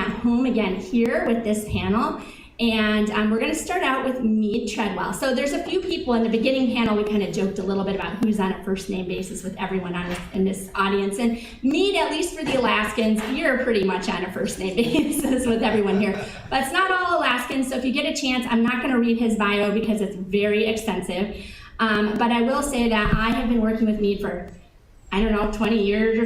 at home again here with this panel. And we're going to start out with Mead Treadwell. So there's a few people in the beginning panel. We kind of joked a little bit about who's on a first name basis with everyone in this audience. And Mead, at least for the Alaskans, you're pretty much on a first name basis with everyone here. But it's not all Alaskans, so if you get a chance, I'm not going to read his bio because it's very extensive. But I will say that I have been working with Mead for, I don't know, 20 years or,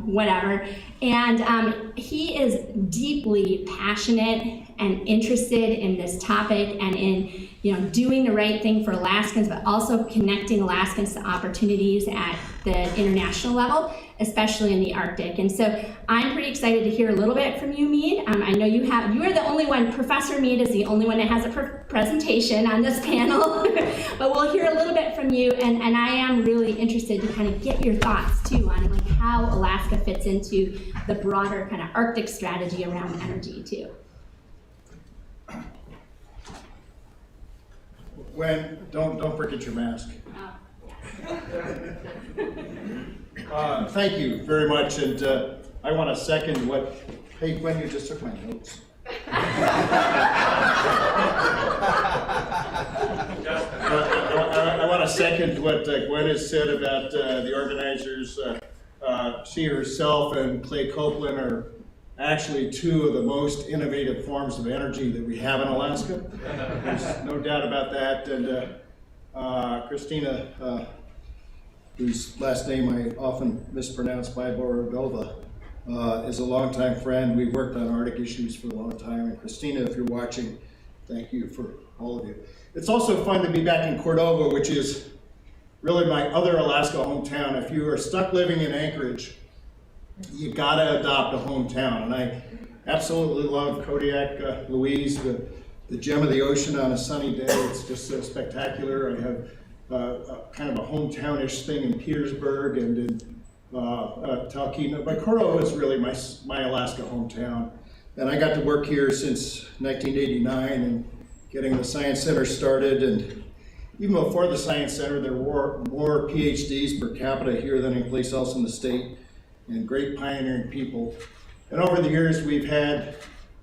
whatever. And he is deeply passionate and interested in this topic and in, doing the right thing for Alaskans, but also connecting Alaskans to opportunities at the international level, especially in the Arctic. And so I'm pretty excited to hear a little bit from you, Mead. I know you are the only one, Professor Mead is the only one that has a presentation on this panel, but we'll hear a little bit from you, and I am really interested to kind of get your thoughts too on like how Alaska fits into the broader kind of Arctic strategy around energy too. Don't forget your mask. Thank you very much, and I want to second what, hey Gwen, you just took my notes. I want to second what Gwen has said about the organizers. She herself and Clay Copeland are actually two of the most innovative forms of energy that we have in Alaska. There's no doubt about that. And Christina, whose last name I often mispronounce, Cordova, is a longtime friend. We've worked on Arctic issues for a long time. And Christina, if you're watching, thank you for all of you. It's also fun to be back in Cordova, which is really my other Alaska hometown. If you are stuck living in Anchorage, you gotta adopt a hometown. And I absolutely love Kodiak, Louise, the gem of the ocean on a sunny day. It's just so spectacular. I have kind of a hometownish thing in Petersburg and in Talkeetna. But Cordova is really my Alaska hometown. And I got to work here since 1989 and getting the Science Center started. And even before the Science Center, there were more PhDs per capita here than any place else in the state, and great pioneering people. And over the years, we've had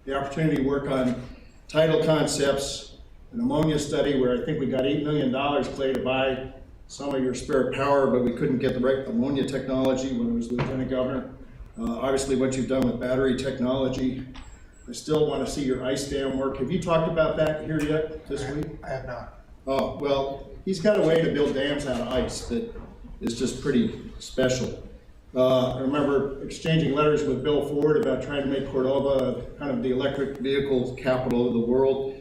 the opportunity to work on tidal concepts, an ammonia study where I think we got $8 million, Clay, to buy some of your spare power, but we couldn't get the right ammonia technology when I was Lieutenant Governor. Obviously, what you've done with battery technology. I still want to see your ice dam work. Have you talked about that here yet this week? I have not. Oh, well, he's got a way to build dams out of ice that is just pretty special. I remember exchanging letters with Bill Ford about trying to make Cordova kind of the electric vehicle capital of the world.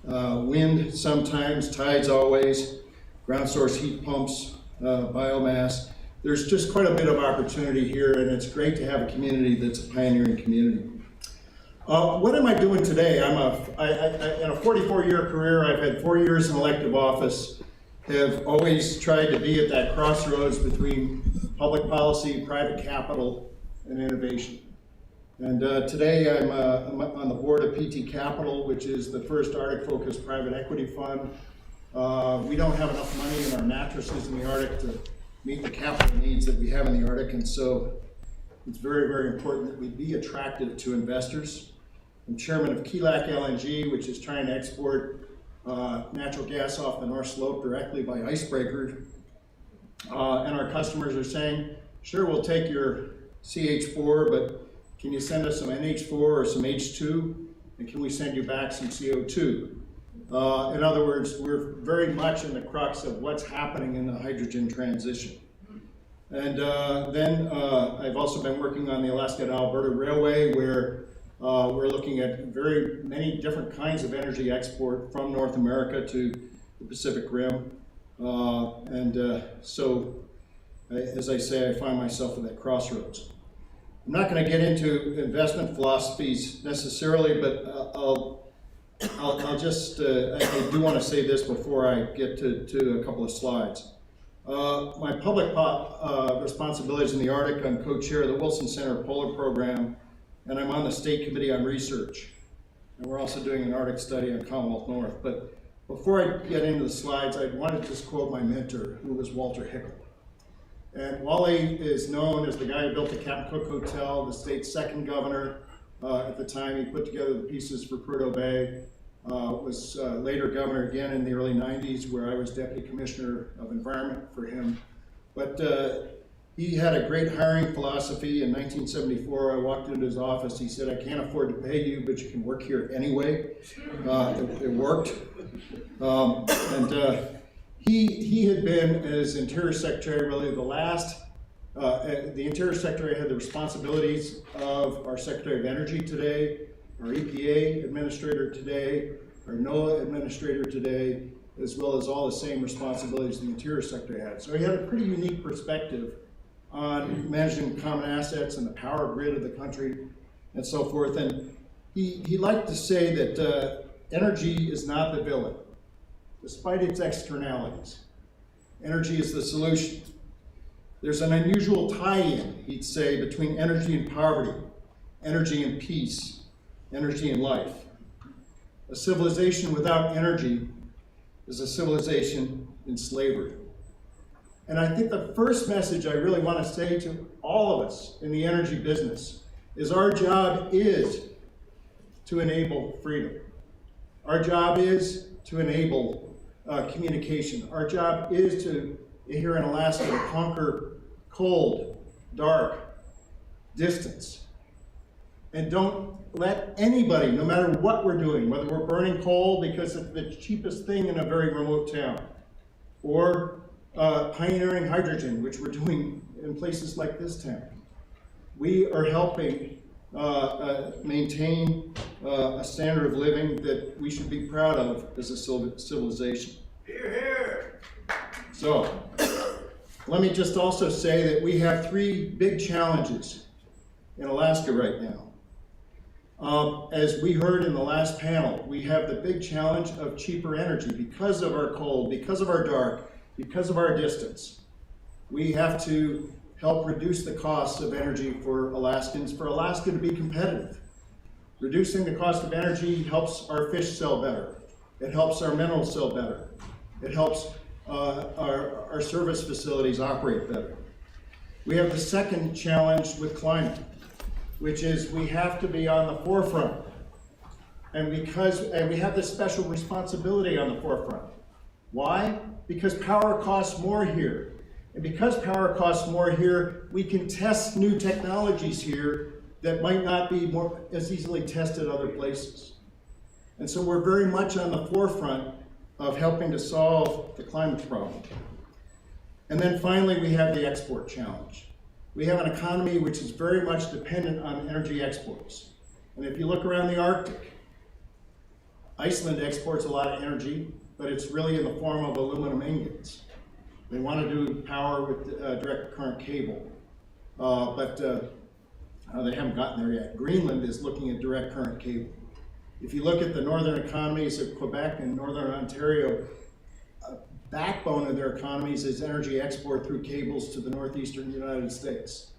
Wind sometimes, tides always, ground source heat pumps, biomass. There's just quite a bit of opportunity here, and it's great to have a community that's a pioneering community. What am I doing today? In a 44-year career, I've had 4 years in elective office, have always tried to be at that crossroads between public policy, private capital, and innovation. And today I'm on the board of PT Capital, which is the first Arctic-focused private equity fund. We don't have enough money in our mattresses in the Arctic to meet the capital needs that we have in the Arctic, and so it's very, very important that we be attractive to investors. I'm chairman of KELAC LNG, which is trying to export natural gas off the North Slope directly by icebreaker. And our customers are saying, sure, we'll take your CH4, but can you send us some NH4 or some H2? And can we send you back some CO2? In other words, we're very much in the crux of what's happening in the hydrogen transition. And then I've also been working on the Alaska to Alberta Railway, where we're looking at very many different kinds of energy export from North America to the Pacific Rim. So, as I say, I find myself at that crossroads. I'm not going to get into investment philosophies necessarily, but I'll just, I do want to say this before I get to a couple of slides. My public responsibilities in the Arctic, I'm co-chair of the Wilson Center Polar Program, and I'm on the State Committee on Research. And we're also doing an Arctic study on Commonwealth North. But before I get into the slides, I wanted to just quote my mentor, who was Walter Hickel. And Wally is known as the guy who built the Captain Cook Hotel, the state's second governor, at the time. He put together the pieces for Cordova, was later governor again in the early 90s, where I was deputy commissioner of environment for him. But he had a great hiring philosophy. In 1974, I walked into his office. He said, "I can't afford to pay you, but you can work here anyway." It worked. He had been, as Interior Secretary, really the last, the Interior Secretary had the responsibilities of our Secretary of Energy today, our EPA Administrator today, our NOAA Administrator today, as well as all the same responsibilities the Interior Secretary had. So he had a pretty unique perspective on managing common assets and the power grid of the country and so forth. And he liked to say that energy is not the villain, despite its externalities. Energy is the solution. There's an unusual tie-in, he'd say, between energy and poverty, energy and peace, energy and life. A civilization without energy is a civilization in slavery. And I think the first message I really want to say to all of us in the energy business is our job is to enable freedom. Our job is to enable communication. Our job is to, here in Alaska, to conquer cold, dark, distance. And don't let anybody, no matter what we're doing, whether we're burning coal because it's the cheapest thing in a very remote town, or pioneering hydrogen, which we're doing in places like this town, we are helping maintain a standard of living that we should be proud of as a civilization. Hear, hear. So, let me just also say that we have three big challenges in Alaska right now. As we heard in the last panel, we have the big challenge of cheaper energy because of our cold, because of our dark, because of our distance. We have to help reduce the costs of energy for Alaskans, for Alaska to be competitive. Reducing the cost of energy helps our fish sell better. It helps our minerals sell better. It helps our service facilities operate better. We have the second challenge with climate, which is we have to be on the forefront. And we have this special responsibility on the forefront. Why? Because power costs more here. And because power costs more here, we can test new technologies here that might not be as easily tested other places. And so we're very much on the forefront of helping to solve the climate problem. And then finally, we have the export challenge. We have an economy which is very much dependent on energy exports. And if you look around the Arctic, Iceland exports a lot of energy, but it's really in the form of aluminum ingots. They want to do power with direct current cable, but they haven't gotten there yet. Greenland is looking at direct current cable. If you look at the northern economies of Quebec and northern Ontario, a backbone of their economies is energy export through cables to the northeastern United States.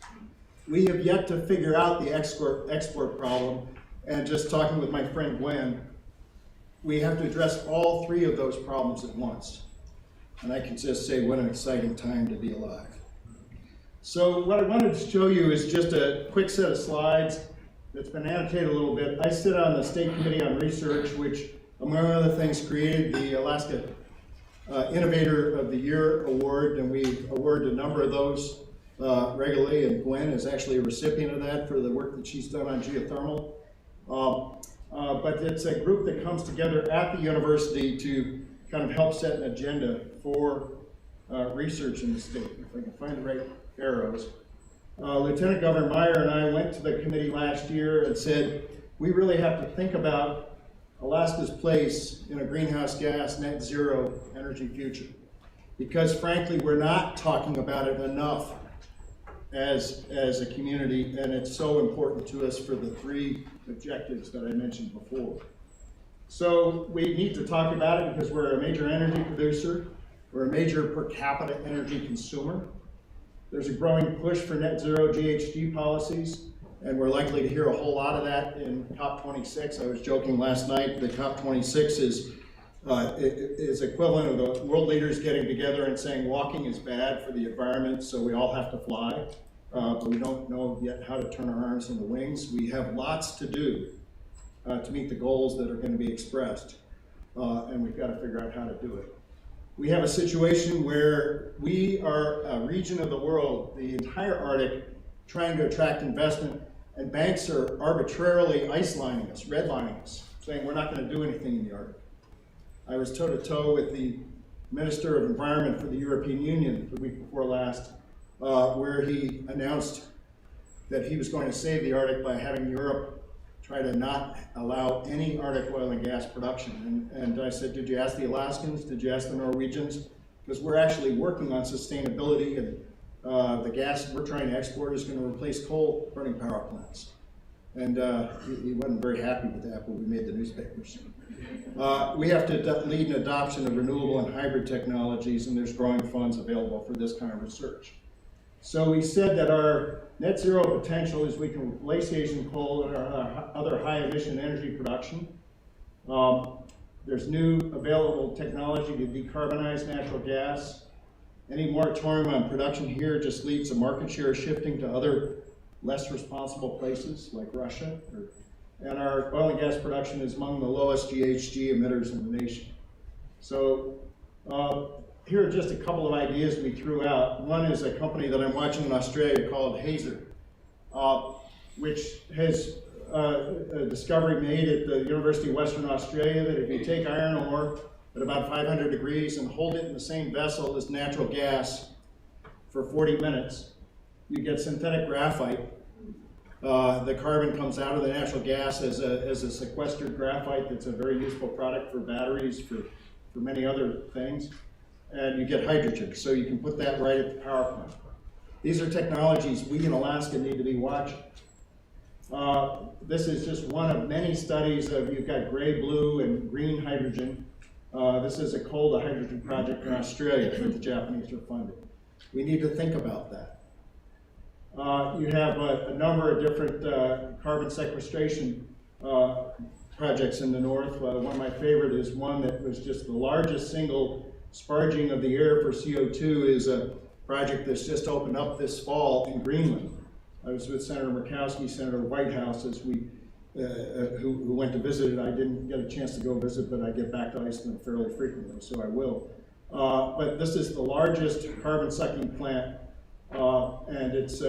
We have yet to figure out the export problem, and just talking with my friend Gwen, we have to address all three of those problems at once. And I can just say what an exciting time to be alive. So what I wanted to show you is just a quick set of slides that's been annotated a little bit. I sit on the State Committee on Research, which, among other things, created the Alaska Innovator of the Year Award, and we award a number of those regularly, and Gwen is actually a recipient of that for the work that she's done on geothermal. But it's a group that comes together at the university to kind of help set an agenda for research in the state. If I can find the right arrows. Lieutenant Governor Meyer and I went to the committee last year and said, we really have to think about Alaska's place in a greenhouse gas net zero energy future. Because frankly, we're not talking about it enough as a community, and it's so important to us for the three objectives that I mentioned before. So we need to talk about it because we're a major energy producer, we're a major per capita energy consumer. There's a growing push for net zero GHG policies, and we're likely to hear a whole lot of that in COP26. I was joking last night that COP26 is equivalent of the world leaders getting together and saying walking is bad for the environment, so we all have to fly. but we don't know yet how to turn our arms into wings. We have lots to do to meet the goals that are going to be expressed, and we've got to figure out how to do it. We have a situation where we are a region of the world, the entire Arctic, trying to attract investment, and banks are arbitrarily ice-lining us, redlining us, saying we're not going to do anything in the Arctic. I was toe-to-toe with the Minister of Environment for the European Union the week before last, where he announced that he was going to save the Arctic by having Europe try to not allow any Arctic oil and gas production. And I said, did you ask the Alaskans? Did you ask the Norwegians? Because we're actually working on sustainability, and the gas we're trying to export is going to replace coal-burning power plants. And he wasn't very happy with that, but we made the newspapers. We have to lead an adoption of renewable and hybrid technologies, and there's growing funds available for this kind of research. So we said that our net zero potential is we can replace Asian coal and our other high emission energy production. There's new available technology to decarbonize natural gas. Any moratorium on production here just leads to market share shifting to other less responsible places like Russia. And our oil and gas production is among the lowest GHG emitters in the nation. So here are just a couple of ideas we threw out. One is a company that I'm watching in Australia called Hazer, which has a discovery made at the University of Western Australia that if you take iron ore at about 500 degrees and hold it in the same vessel as natural gas for 40 minutes, you get synthetic graphite. The carbon comes out of the natural gas as a sequestered graphite that's a very useful product for batteries, for many other things. And you get hydrogen, so you can put that right at the power plant. These are technologies we in Alaska need to be watching. This is just one of many studies of, you've got gray, blue, and green hydrogen. This is a coal to hydrogen project in Australia that the Japanese are funding. We need to think about that. You have a number of different carbon sequestration projects in the north. One of my favorite is one that was just the largest single sparging of the air for CO2 is a project that's just opened up this fall in Greenland. I was with Senator Murkowski, Senator Whitehouse, as we who went to visit it. I didn't get a chance to go visit, but I get back to Iceland fairly frequently, so I will. But this is the largest carbon sucking plant, and it's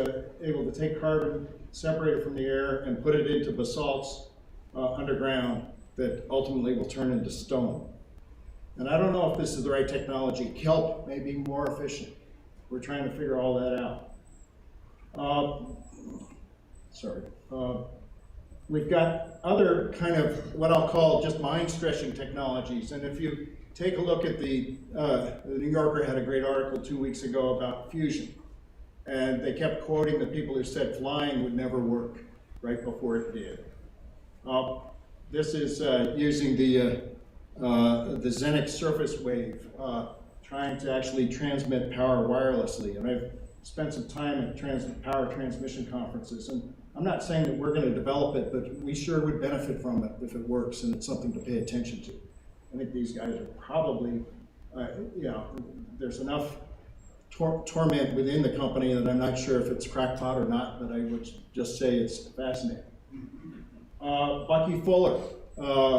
able to take carbon, separate it from the air, and put it into basalts underground that ultimately will turn into stone. And I don't know if this is the right technology. Kelp may be more efficient. We're trying to figure all that out. We've got other kind of what I'll call just mind-stretching technologies. And if you take a look at the New Yorker had a great article 2 weeks ago about fusion. And they kept quoting the people who said flying would never work right before it did. This is using the Xenix surface wave, trying to actually transmit power wirelessly. And I've spent some time at power transmission conferences, and I'm not saying that we're going to develop it, but we sure would benefit from it if it works, and it's something to pay attention to. I think these guys are probably, there's enough torment within the company that I'm not sure if it's crackpot or not, but I would just say it's fascinating. Bucky Fuller,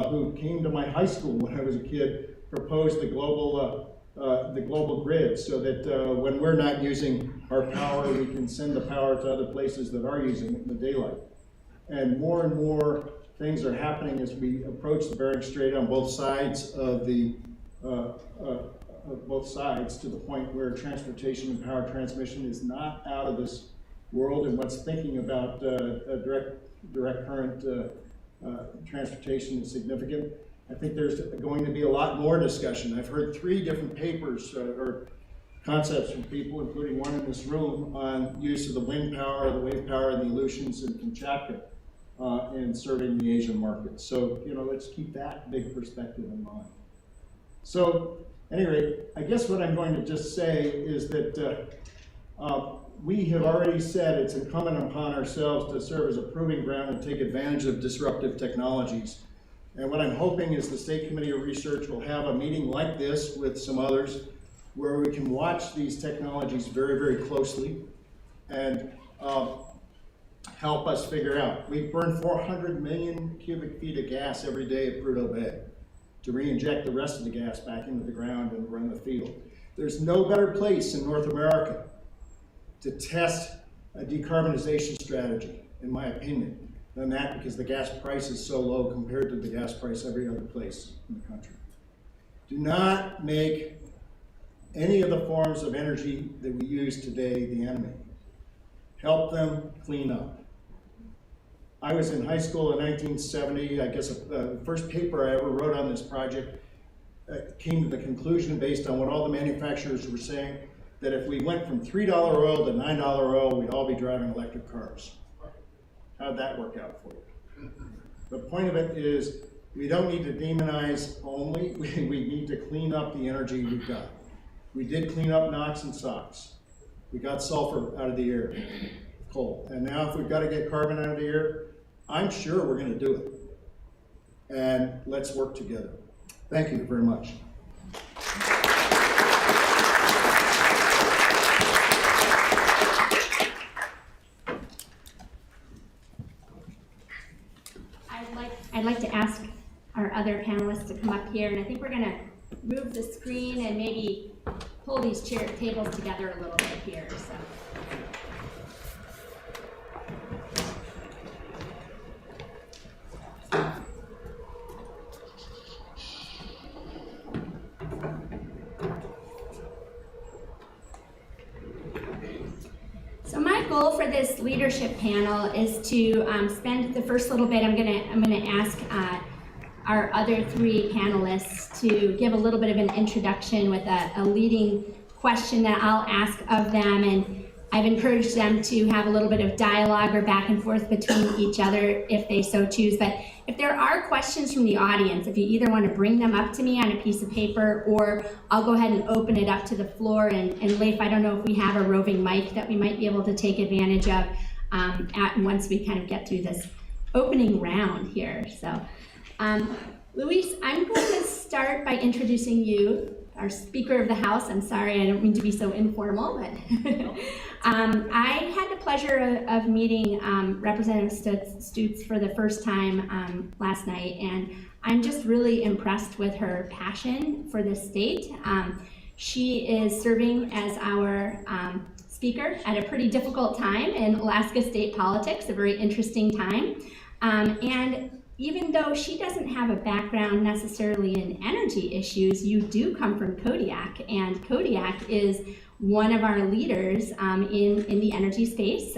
who came to my high school when I was a kid, proposed the global grid so that when we're not using our power, we can send the power to other places that are using it in the daylight. And more things are happening as we approach the Bering Strait on both sides of the to the point where transportation and power transmission is not out of this world, and what's thinking about direct current transportation is significant. I think there's going to be a lot more discussion. I've heard 3 different papers or concepts from people, including one in this room, on use of the wind power, the wave power, and the Aleutians in Kamchatka in serving the Asian market. So, let's keep that big perspective in mind. So, anyway, I guess what I'm going to just say is that we have already said it's incumbent upon ourselves to serve as a proving ground and take advantage of disruptive technologies. And what I'm hoping is the State Committee of Research will have a meeting like this with some others where we can watch these technologies very, very closely and help us figure out. We burn 400 million cubic feet of gas every day at Prudhoe Bay to re-inject the rest of the gas back into the ground and run the field. There's no better place in North America to test a decarbonization strategy, in my opinion, than that, because the gas price is so low compared to the gas price every other place in the country. Do not make any of the forms of energy that we use today the enemy. Help them clean up. I was in high school in 1970. I guess the first paper I ever wrote on this project came to the conclusion, based on what all the manufacturers were saying, that if we went from $3 oil to $9 oil, we'd all be driving electric cars. How'd that work out for you? The point of it is, we don't need to demonize only, we need to clean up the energy we've got. We did clean up NOx and SOx. We got sulfur out of the air, coal. And now if we've got to get carbon out of the air, I'm sure we're going to do it. And let's work together. Thank you very much. I'd like to ask our other panelists to come up here, and I think we're going to move the screen and maybe pull these tables together a little bit here. So my goal for this leadership panel is to spend the first little bit. I'm gonna ask our other three panelists to give a little bit of an introduction with a leading question that I'll ask of them, and I've encouraged them to have a little bit of dialogue or back and forth between each other if they so choose. But if there are questions from the audience, if you either want to bring them up to me on a piece of paper, or I'll go ahead and open it up to the floor. And Leif, I don't know if we have a roving mic that we might be able to take advantage of once we kind of get through this opening round here. So, Luis, I'm going to start by introducing you, our Speaker of the House. I'm sorry, I don't mean to be so informal, but I had the pleasure of meeting Representative Stutz for the first time last night, and I'm just really impressed with her passion for this state. She is serving as our Speaker at a pretty difficult time in Alaska state politics, a very interesting time. And even though she doesn't have a background necessarily in energy issues, you do come from Kodiak, and Kodiak is one of our leaders in the energy space.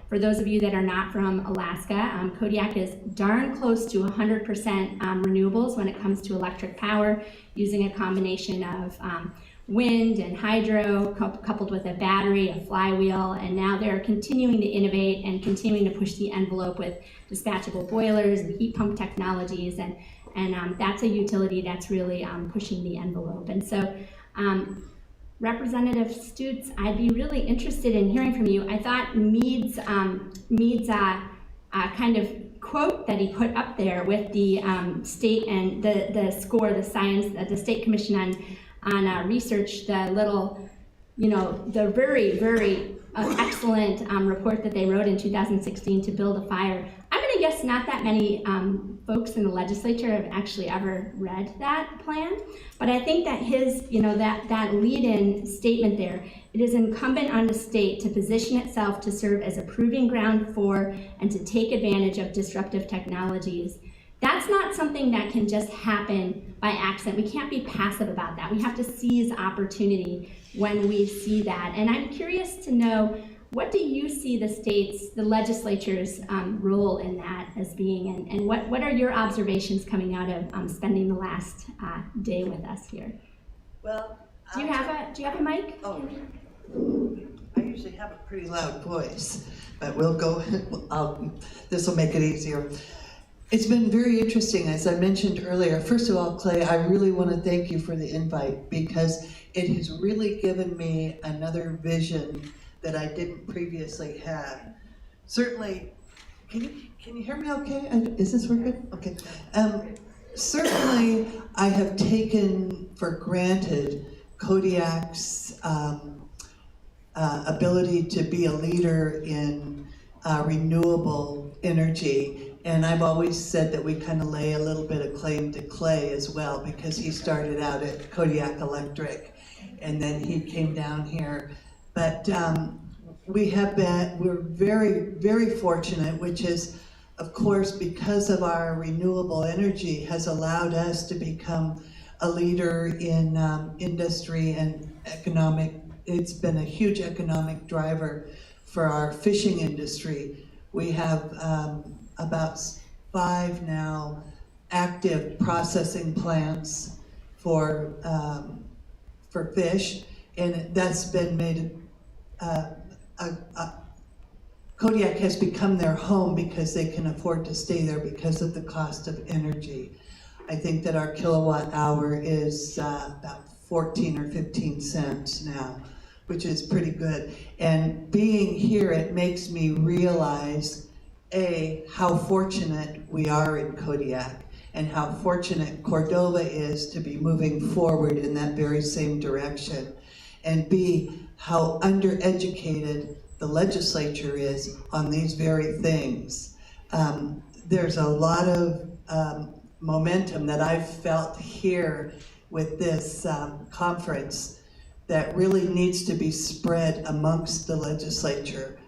For those of you that are not from Alaska, Kodiak is darn close to 100% renewables when it comes to electric power, using a combination of wind and hydro coupled with a battery, a flywheel, and now they're continuing to innovate and continuing to push the envelope with dispatchable boilers and heat pump technologies, and that's a utility that's really pushing the envelope. And so Representative Stutz, I'd be really interested in hearing from you. I thought Mead's kind of quote that he put up there with the state and the score, the science, the State Commission on research, the little, the very, very excellent report that they wrote in 2016 to build a fire. I'm going to guess not that many folks in the legislature have actually ever read that plan, but I think that his, that lead-in statement there, it is incumbent on the state to position itself to serve as a proving ground for and to take advantage of disruptive technologies. That's not something that can just happen by accident. We can't be passive about that. We have to seize opportunity when we see that. And I'm curious to know, what do you see the legislature's role in that as being, and what are your observations coming out of spending the last day with us here? Well, do you have a mic? Oh, I usually have a pretty loud voice, but we'll go. This will make it easier. It's been very interesting, as I mentioned earlier. First of all, Clay, I really want to thank you for the invite, because it has really given me another vision that I didn't previously have. Certainly, can you hear me okay? Is this working? Okay. Certainly, I have taken for granted Kodiak's ability to be a leader in renewable energy. And I've always said that we kind of lay a little bit of claim to Clay as well, because he started out at Kodiak Electric and then he came down here. But we're very, very fortunate, which is, of course, because of our renewable energy has allowed us to become a leader in industry and economic. It's been a huge economic driver for our fishing industry. We have about 5 now active processing plants for fish, and that's been made. Kodiak has become their home because they can afford to stay there because of the cost of energy. I think that our kilowatt hour is about 14 or 15 cents now, which is pretty good. And being here, it makes me realize, A, how fortunate we are in Kodiak and how fortunate Cordova is to be moving forward in that very same direction. And B, how undereducated the legislature is on these very things. There's a lot of momentum that I've felt here with this conference that really needs to be spread amongst the legislature.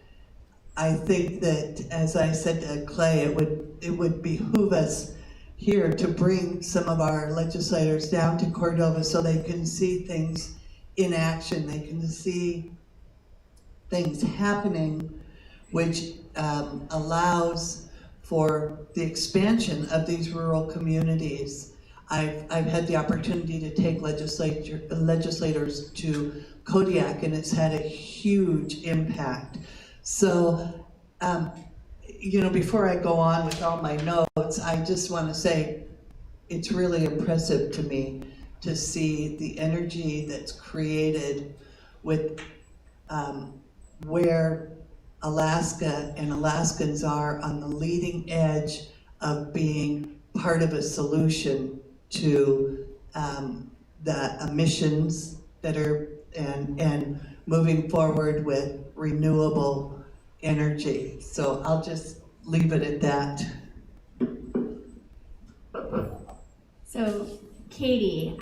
I think that, as I said to Clay, it would behoove us here to bring some of our legislators down to Cordova so they can see things in action. They can see things happening, which allows for the expansion of these rural communities. I've had the opportunity to take legislators to Kodiak, and it's had a huge impact. So, before I go on with all my notes, I just want to say it's really impressive to me to see the energy that's created with where Alaska and Alaskans are on the leading edge of being part of a solution to the emissions that are and moving forward with renewable energy. So I'll just leave it at that. So Katie,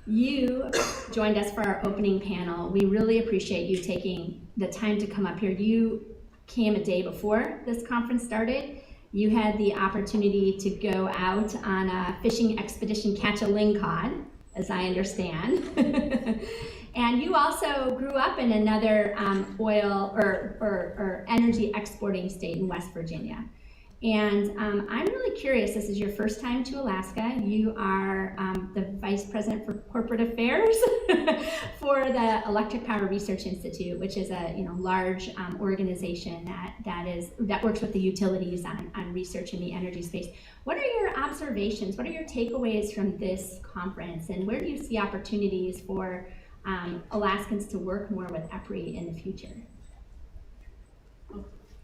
you joined us for our opening panel. We really appreciate you taking the time to come up here. You came a day before this conference started. You had the opportunity to go out on a fishing expedition, catch a lingcod, as I understand. And you also grew up in another oil or energy exporting state in West Virginia. And I'm really curious, this is your first time to Alaska. You are the Vice President for Corporate Affairs for the Electric Power Research Institute, which is a large organization that works with the utilities on research in the energy space. What are your observations? What are your takeaways from this conference? And where do you see opportunities for Alaskans to work more with EPRI in the future?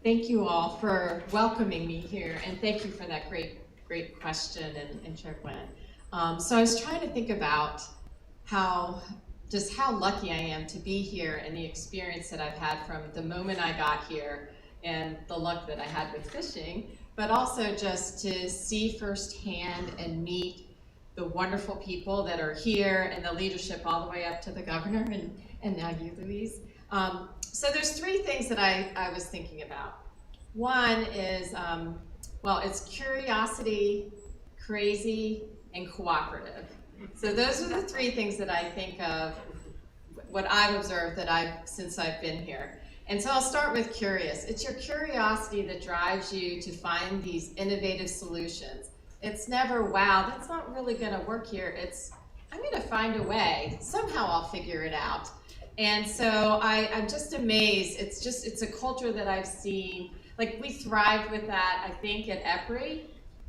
Thank you all for welcoming me here, and thank you for that great question and Treadwell. So I was trying to think about how lucky I am to be here and the experience that I've had from the moment I got here and the luck that I had with fishing, but also just to see firsthand and meet the wonderful people that are here and the leadership all the way up to the governor and now you, Louise. So there's 3 things that I was thinking about. One is, it's curiosity, crazy, and cooperative. So those are the 3 things that I think of, what I've observed since I've been here. And so I'll start with curious. It's your curiosity that drives you to find these innovative solutions. It's never, wow, that's not really gonna work here. It's, I'm gonna find a way. Somehow I'll figure it out. And so I'm just amazed. It's a culture that I've seen, like we thrive with that, I think, at EPRI,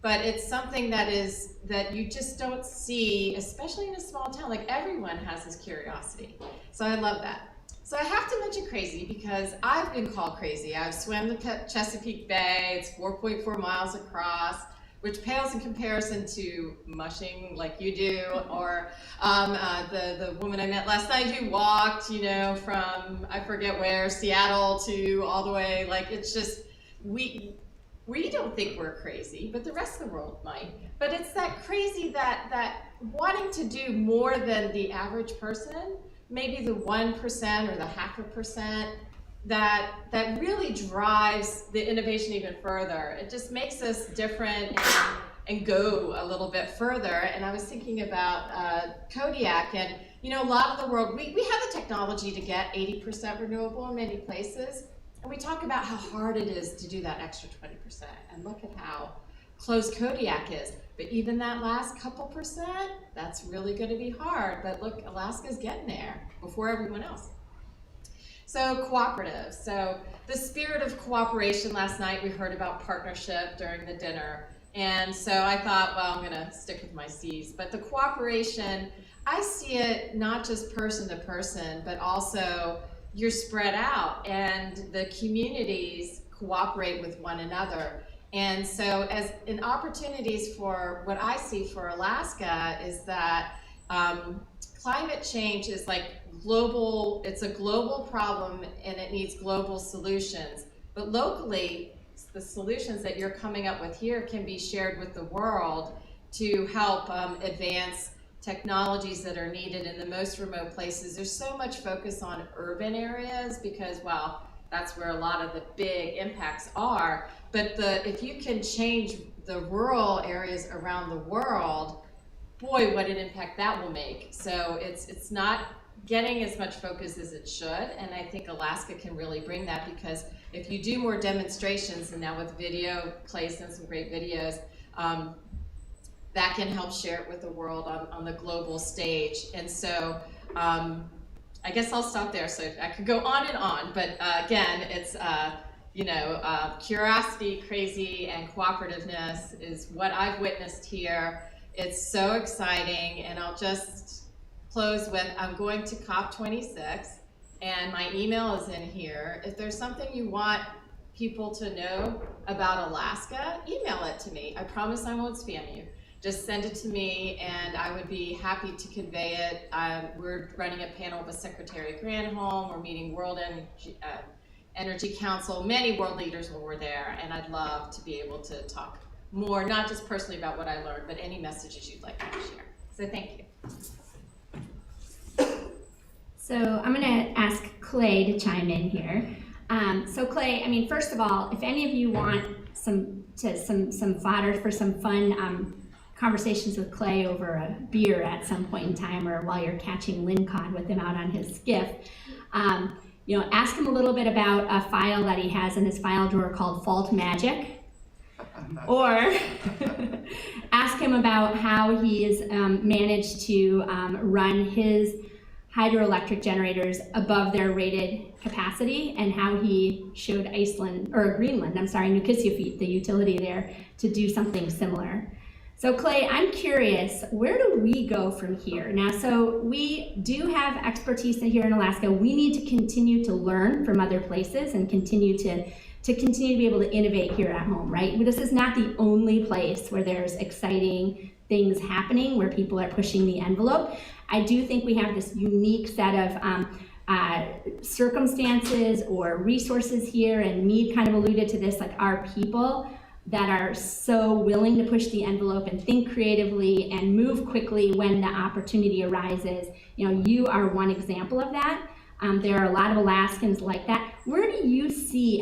but it's something that you just don't see, especially in a small town. Like everyone has this curiosity. So I love that. So I have to mention crazy because I've been called crazy. I've swam the Chesapeake Bay, it's 4.4 miles across, which pales in comparison to mushing like you do, or the woman I met last night who walked, you know, from I forget where, Seattle to all the way, like it's just, we don't think we're crazy, but the rest of the world might. But it's that crazy that wanting to do more than the average person, maybe the 1% or the 0.5%, that really drives the innovation even further. It just makes us different and go a little bit further. And I was thinking about Kodiak, and you know, a lot of the world, we have the technology to get 80% renewable in many places, and we talk about how hard it is to do that extra 20%, and look at how close Kodiak is. But even that last couple percent, that's really gonna be hard. But look, Alaska's getting there before everyone else. So Cooperative, so the spirit of cooperation. Last night we heard about partnership during the dinner, and so I thought, well, I'm gonna stick with my C's, but the cooperation, I see it not just person to person, but also you're spread out and the communities cooperate with one another. And so as in opportunities for what I see for Alaska is that climate change is like global, it's a global problem and it needs global solutions. But locally, the solutions that you're coming up with here can be shared with the world to help advance technologies that are needed in the most remote places. There's so much focus on urban areas because, well, that's where a lot of the big impacts are. But if you can change the rural areas around the world, boy, what an impact that will make. So it's not getting as much focus as it should, and I think Alaska can really bring that, because if you do more demonstrations, and now with video, Clay's done some great videos, that can help share it with the world on the global stage. And so I guess I'll stop there. So I could go on and on, but again, it's curiosity, crazy, and cooperativeness is what I've witnessed here. It's so exciting, and I'll just close with, I'm going to COP26, and my email is in here. If there's something you want people to know about Alaska, email it to me. I promise I won't spam you. Just send it to me, and I would be happy to convey it. We're running a panel with Secretary Granholm. We're meeting World Energy Council, many world leaders when we're there, and I'd love to be able to talk more, not just personally about what I learned, but any messages you'd like me to share. So thank you. So I'm going to ask Clay to chime in here. So Clay, I mean, first of all, if any of you want some fodder for some fun conversations with Clay over a beer at some point in time, or while you're catching lingcod with him out on his skiff, ask him a little bit about a file that he has in his file drawer called Fault Magic. Or ask him about how he's managed to run his hydroelectric generators above their rated capacity, and how he showed Greenland, Nukissufit, the utility there, to do something similar. So Clay, I'm curious, where do we go from here? Now, so we do have expertise here in Alaska. We need to continue to learn from other places and continue to be able to innovate here at home, right? But this is not the only place where there's exciting things happening, where people are pushing the envelope. I do think we have this unique set of circumstances or resources here, and Mead kind of alluded to this, like our people that are so willing to push the envelope and think creatively and move quickly when the opportunity arises. You are one example of that. There are a lot of Alaskans like that. How do you see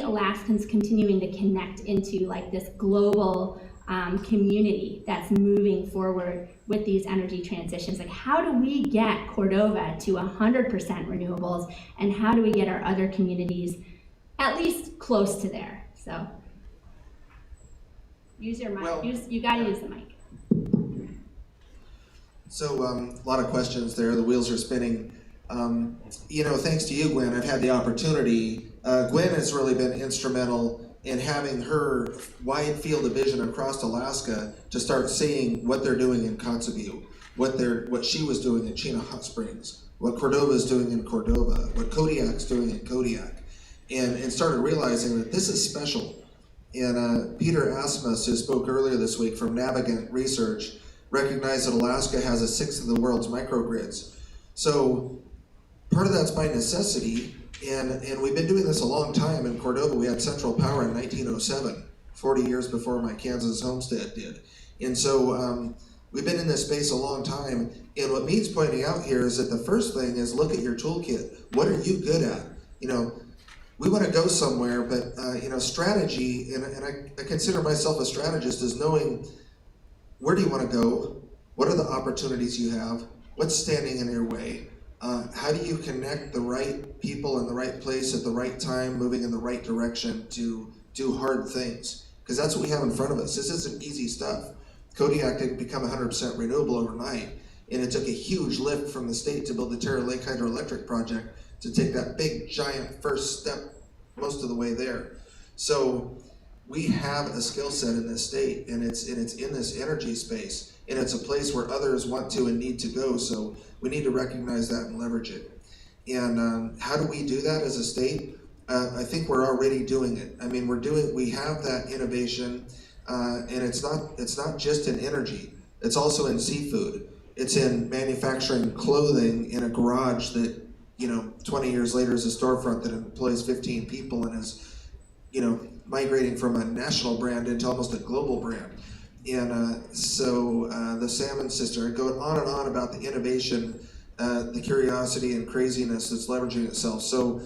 Alaskans continuing to connect into like this global community that's moving forward with these energy transitions? Like, how do we get Cordova to 100% renewables, and how do we get our other communities at least close to there? So use your mic. Well, You got to use the mic. So a lot of questions there. The wheels are spinning. Thanks to you, Gwen, I've had the opportunity. Gwen has really been instrumental in having her wide field of vision across Alaska to start seeing what they're doing in Kotzebue, what she was doing in Chena Hot Springs, what Cordova is doing in Cordova, what Kodiak's doing in Kodiak, and started realizing that this is special. And Peter Asmus, who spoke earlier this week from Navigant Research, recognized that Alaska has a sixth of the world's microgrids. So part of that's by necessity, and we've been doing this a long time. In Cordova, we had central power in 1907, 40 years before my Kansas homestead did. And so we've been in this space a long time, and what Mead's pointing out here is that the first thing is look at your toolkit. What are you good at? You know, we want to go somewhere, but you know, strategy, and I consider myself a strategist, is knowing where do you want to go, what are the opportunities you have, what's standing in your way, how do you connect the right people in the right place at the right time, moving in the right direction to do hard things, because that's what we have in front of us. This isn't easy stuff. Kodiak didn't become 100% renewable overnight, and it took a huge lift from the state to build the Terra Lake Hydroelectric project to take that big, giant first step most of the way there. So we have a skill set in this state, and it's in this energy space, and it's a place where others want to and need to go, so we need to recognize that and leverage it. And how do we do that as a state? I think we're already doing it. I mean, we have that innovation, and it's not just in energy, it's also in seafood. It's in manufacturing clothing in a garage that, you know, 20 years later is a storefront that employs 15 people and is, you know, migrating from a national brand into almost a global brand. And so the Salmon Sister, going on and on about the innovation, the curiosity and craziness that's leveraging itself. So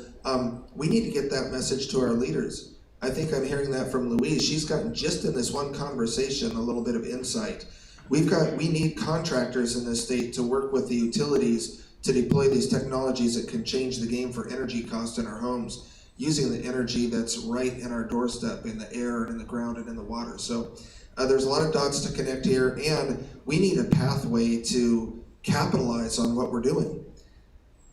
we need to get that message to our leaders. I think I'm hearing that from Louise. She's gotten just in this one conversation a little bit of insight. We need contractors in this state to work with the utilities to deploy these technologies that can change the game for energy costs in our homes, using the energy that's right in our doorstep, in the air and in the ground and in the water. So there's a lot of dots to connect here, and we need a pathway to capitalize on what we're doing.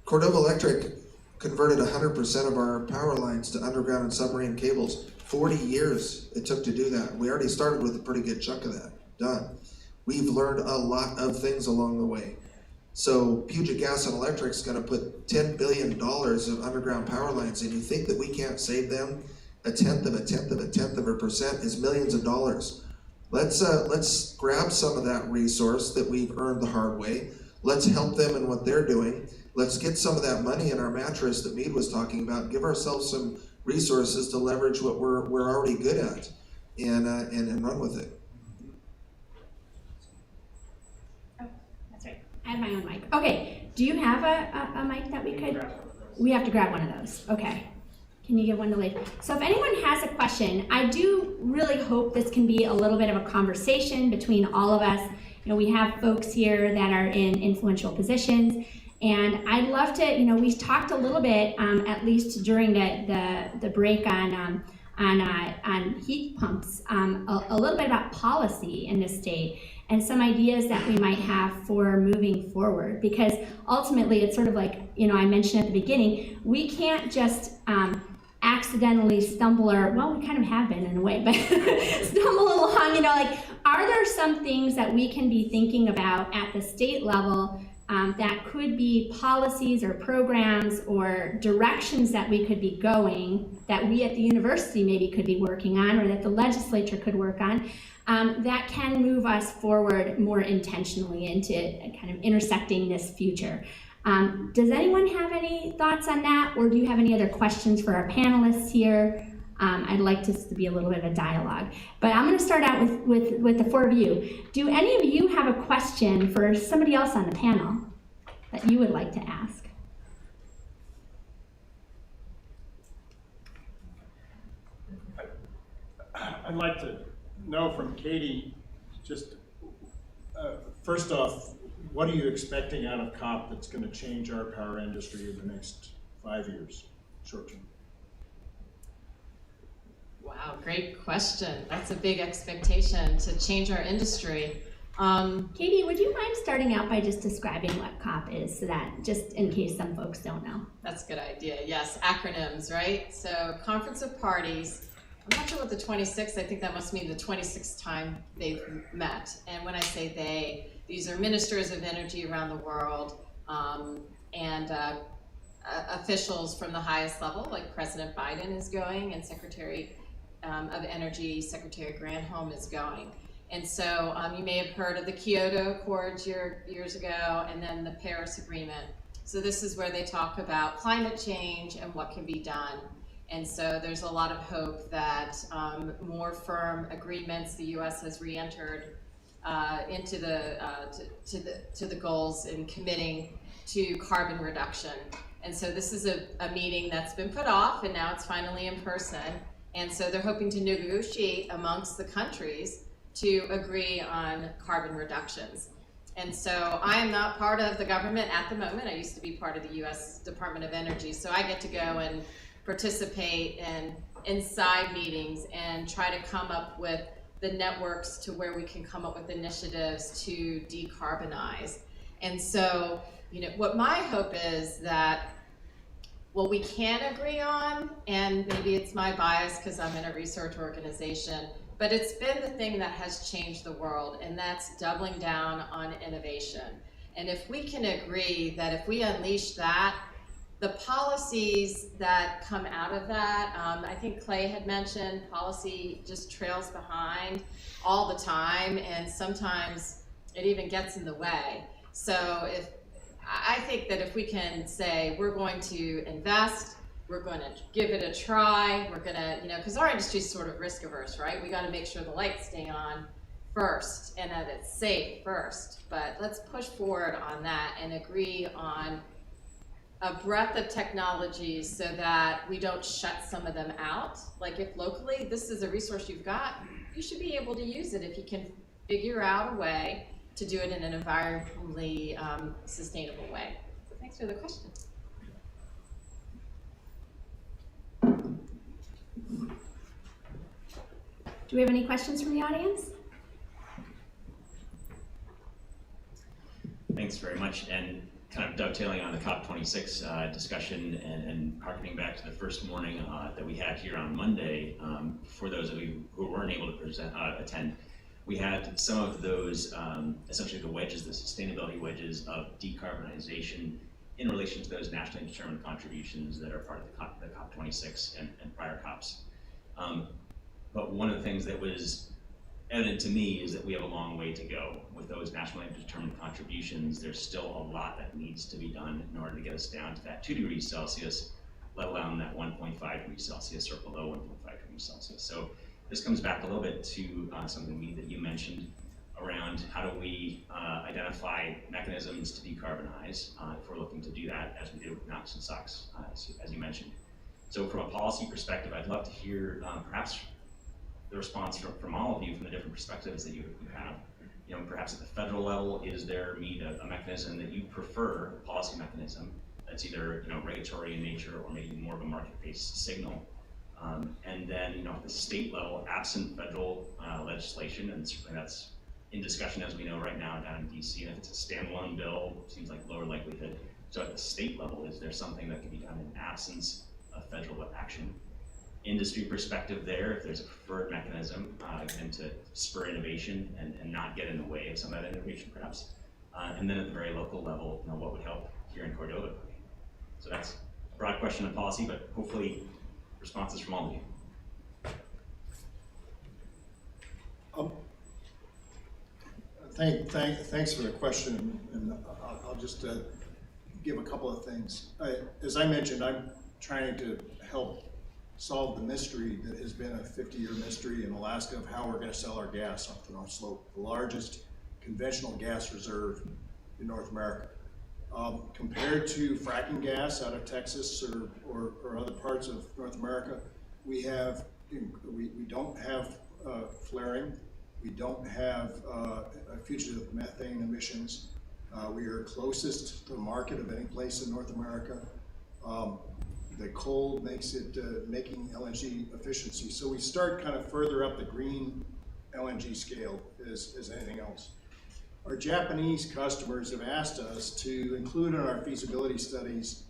Cordova Electric converted 100% of our power lines to underground and submarine cables. 40 years it took to do that. We already started with a pretty good chunk of that done. We've learned a lot of things along the way. So Puget Gas and Electric is going to put $10 billion of underground power lines in. You think that we can't save them? A tenth of a percent is millions of dollars. Let's grab some of that resource that we've earned the hard way. Let's help them in what they're doing. Let's get some of that money in our mattress that Mead was talking about. Give ourselves some resources to leverage what we're already good at, and run with it. I have my own mic. Okay, do you have a mic that we could? We have to grab one of those. Okay. Can you give one to Leif? So if anyone has a question, I do really hope this can be a little bit of a conversation between all of us. You know, we have folks here that are in influential positions, and I'd love to, you know, we talked a little bit, at least during the break on heat pumps, a little bit about policy in this state and some ideas that we might have for moving forward, because ultimately it's sort of like, you know, I mentioned at the beginning, we can't just accidentally stumble, or, well, we kind of have been in a way, but stumble along, you know, like, are there some things that we can be thinking about at the state level that could be policies or programs or directions that we could be going, that we at the university maybe could be working on, or that the legislature could work on, that can move us forward more intentionally into kind of intersecting this future. Does anyone have any thoughts on that, or do you have any other questions for our panelists here? I'd like this to be a little bit of a dialogue. But I'm going to start out with the four of you. Do any of you have a question for somebody else on the panel that you would like to ask? I'd like to know from Katie, just first off, what are you expecting out of COP that's going to change our power industry in the next 5 years, short term? Wow, great question. That's a big expectation to change our industry. Katie, would you mind starting out by just describing what COP is, so that just in case some folks don't know? That's a good idea. Yes, acronyms, right? So Conference of Parties. I'm not sure what the 26th, I think that must mean the 26th time they've met. And when I say they, these are ministers of energy around the world, and officials from the highest level, like President Biden is going, and Secretary of Energy, Secretary Granholm, is going. And so you may have heard of the Kyoto Accords years ago, and then the Paris Agreement. So this is where they talk about climate change and what can be done. And so there's a lot of hope that more firm agreements, the U.S. has re-entered into the goals in committing to carbon reduction. And so this is a meeting that's been put off, and now it's finally in person. And so they're hoping to negotiate amongst the countries to agree on carbon reductions. And so I am not part of the government at the moment. I used to be part of the U.S. Department of Energy, so I get to go and participate in side meetings and try to come up with the networks to where we can come up with initiatives to decarbonize. And so, what my hope is that what we can agree on, and maybe it's my bias because I'm in a research organization, but it's been the thing that has changed the world, and that's doubling down on innovation. And if we can agree that if we unleash that, the policies that come out of that, I think Clay had mentioned, policy just trails behind all the time, and sometimes it even gets in the way. So I think that if we can say we're going to invest, we're going to give it a try, we're going to, because our industry is sort of risk averse, right? We got to make sure the lights stay on first and that it's safe first. But let's push forward on that and agree on a breadth of technologies so that we don't shut some of them out. Like if locally this is a resource you've got, you should be able to use it if you can figure out a way to do it in an environmentally sustainable way. So thanks for the question. Do we have any questions from the audience? Thanks very much. And kind of dovetailing on the COP26 discussion and harkening back to the first morning that we had here on Monday, for those of you who weren't able to attend, we had some of those, essentially the wedges, the sustainability wedges of decarbonization in relation to those nationally determined contributions that are part of the COP26 and prior COPs. But one of the things that was evident to me is that we have a long way to go with those nationally determined contributions. There's still a lot that needs to be done in order to get us down to that 2 degrees Celsius, let alone that 1.5 degrees Celsius or below 1.5 degrees Celsius. So this comes back a little bit to something, Mead, that you mentioned around how do we identify mechanisms to decarbonize if we're looking to do that, as we did with NOx and SOx, as you mentioned. So from a policy perspective, I'd love to hear perhaps the response from all of you from the different perspectives that you have. Perhaps at the federal level, is there, Mead, a mechanism that you prefer, a policy mechanism, that's either regulatory in nature or maybe more of a market-based signal? And then at the state level, absent federal legislation, and certainly that's in discussion as we know right now down in DC, and if it's a standalone bill, it seems like lower likelihood. So at the state level, is there something that can be done in absence of federal action? Industry perspective there, if there's a preferred mechanism, again, to spur innovation and not get in the way of some of that innovation perhaps. And then at the very local level, what would help here in Cordova? So that's a broad question of policy, but hopefully responses from all of you. Thanks for the question, and I'll just give a couple of things. As I mentioned, I'm trying to help solve the mystery that has been a 50-year mystery in Alaska of how we're going to sell our gas off the North Slope, the largest conventional gas reserve in North America. Compared to fracking gas out of Texas or other parts of North America, we don't have flaring, we don't have fugitive methane emissions. We are closest to the market of any place in North America. The cold makes it making LNG efficiency. So we start kind of further up the green LNG scale as anything else. Our Japanese customers have asked us to include in our feasibility studies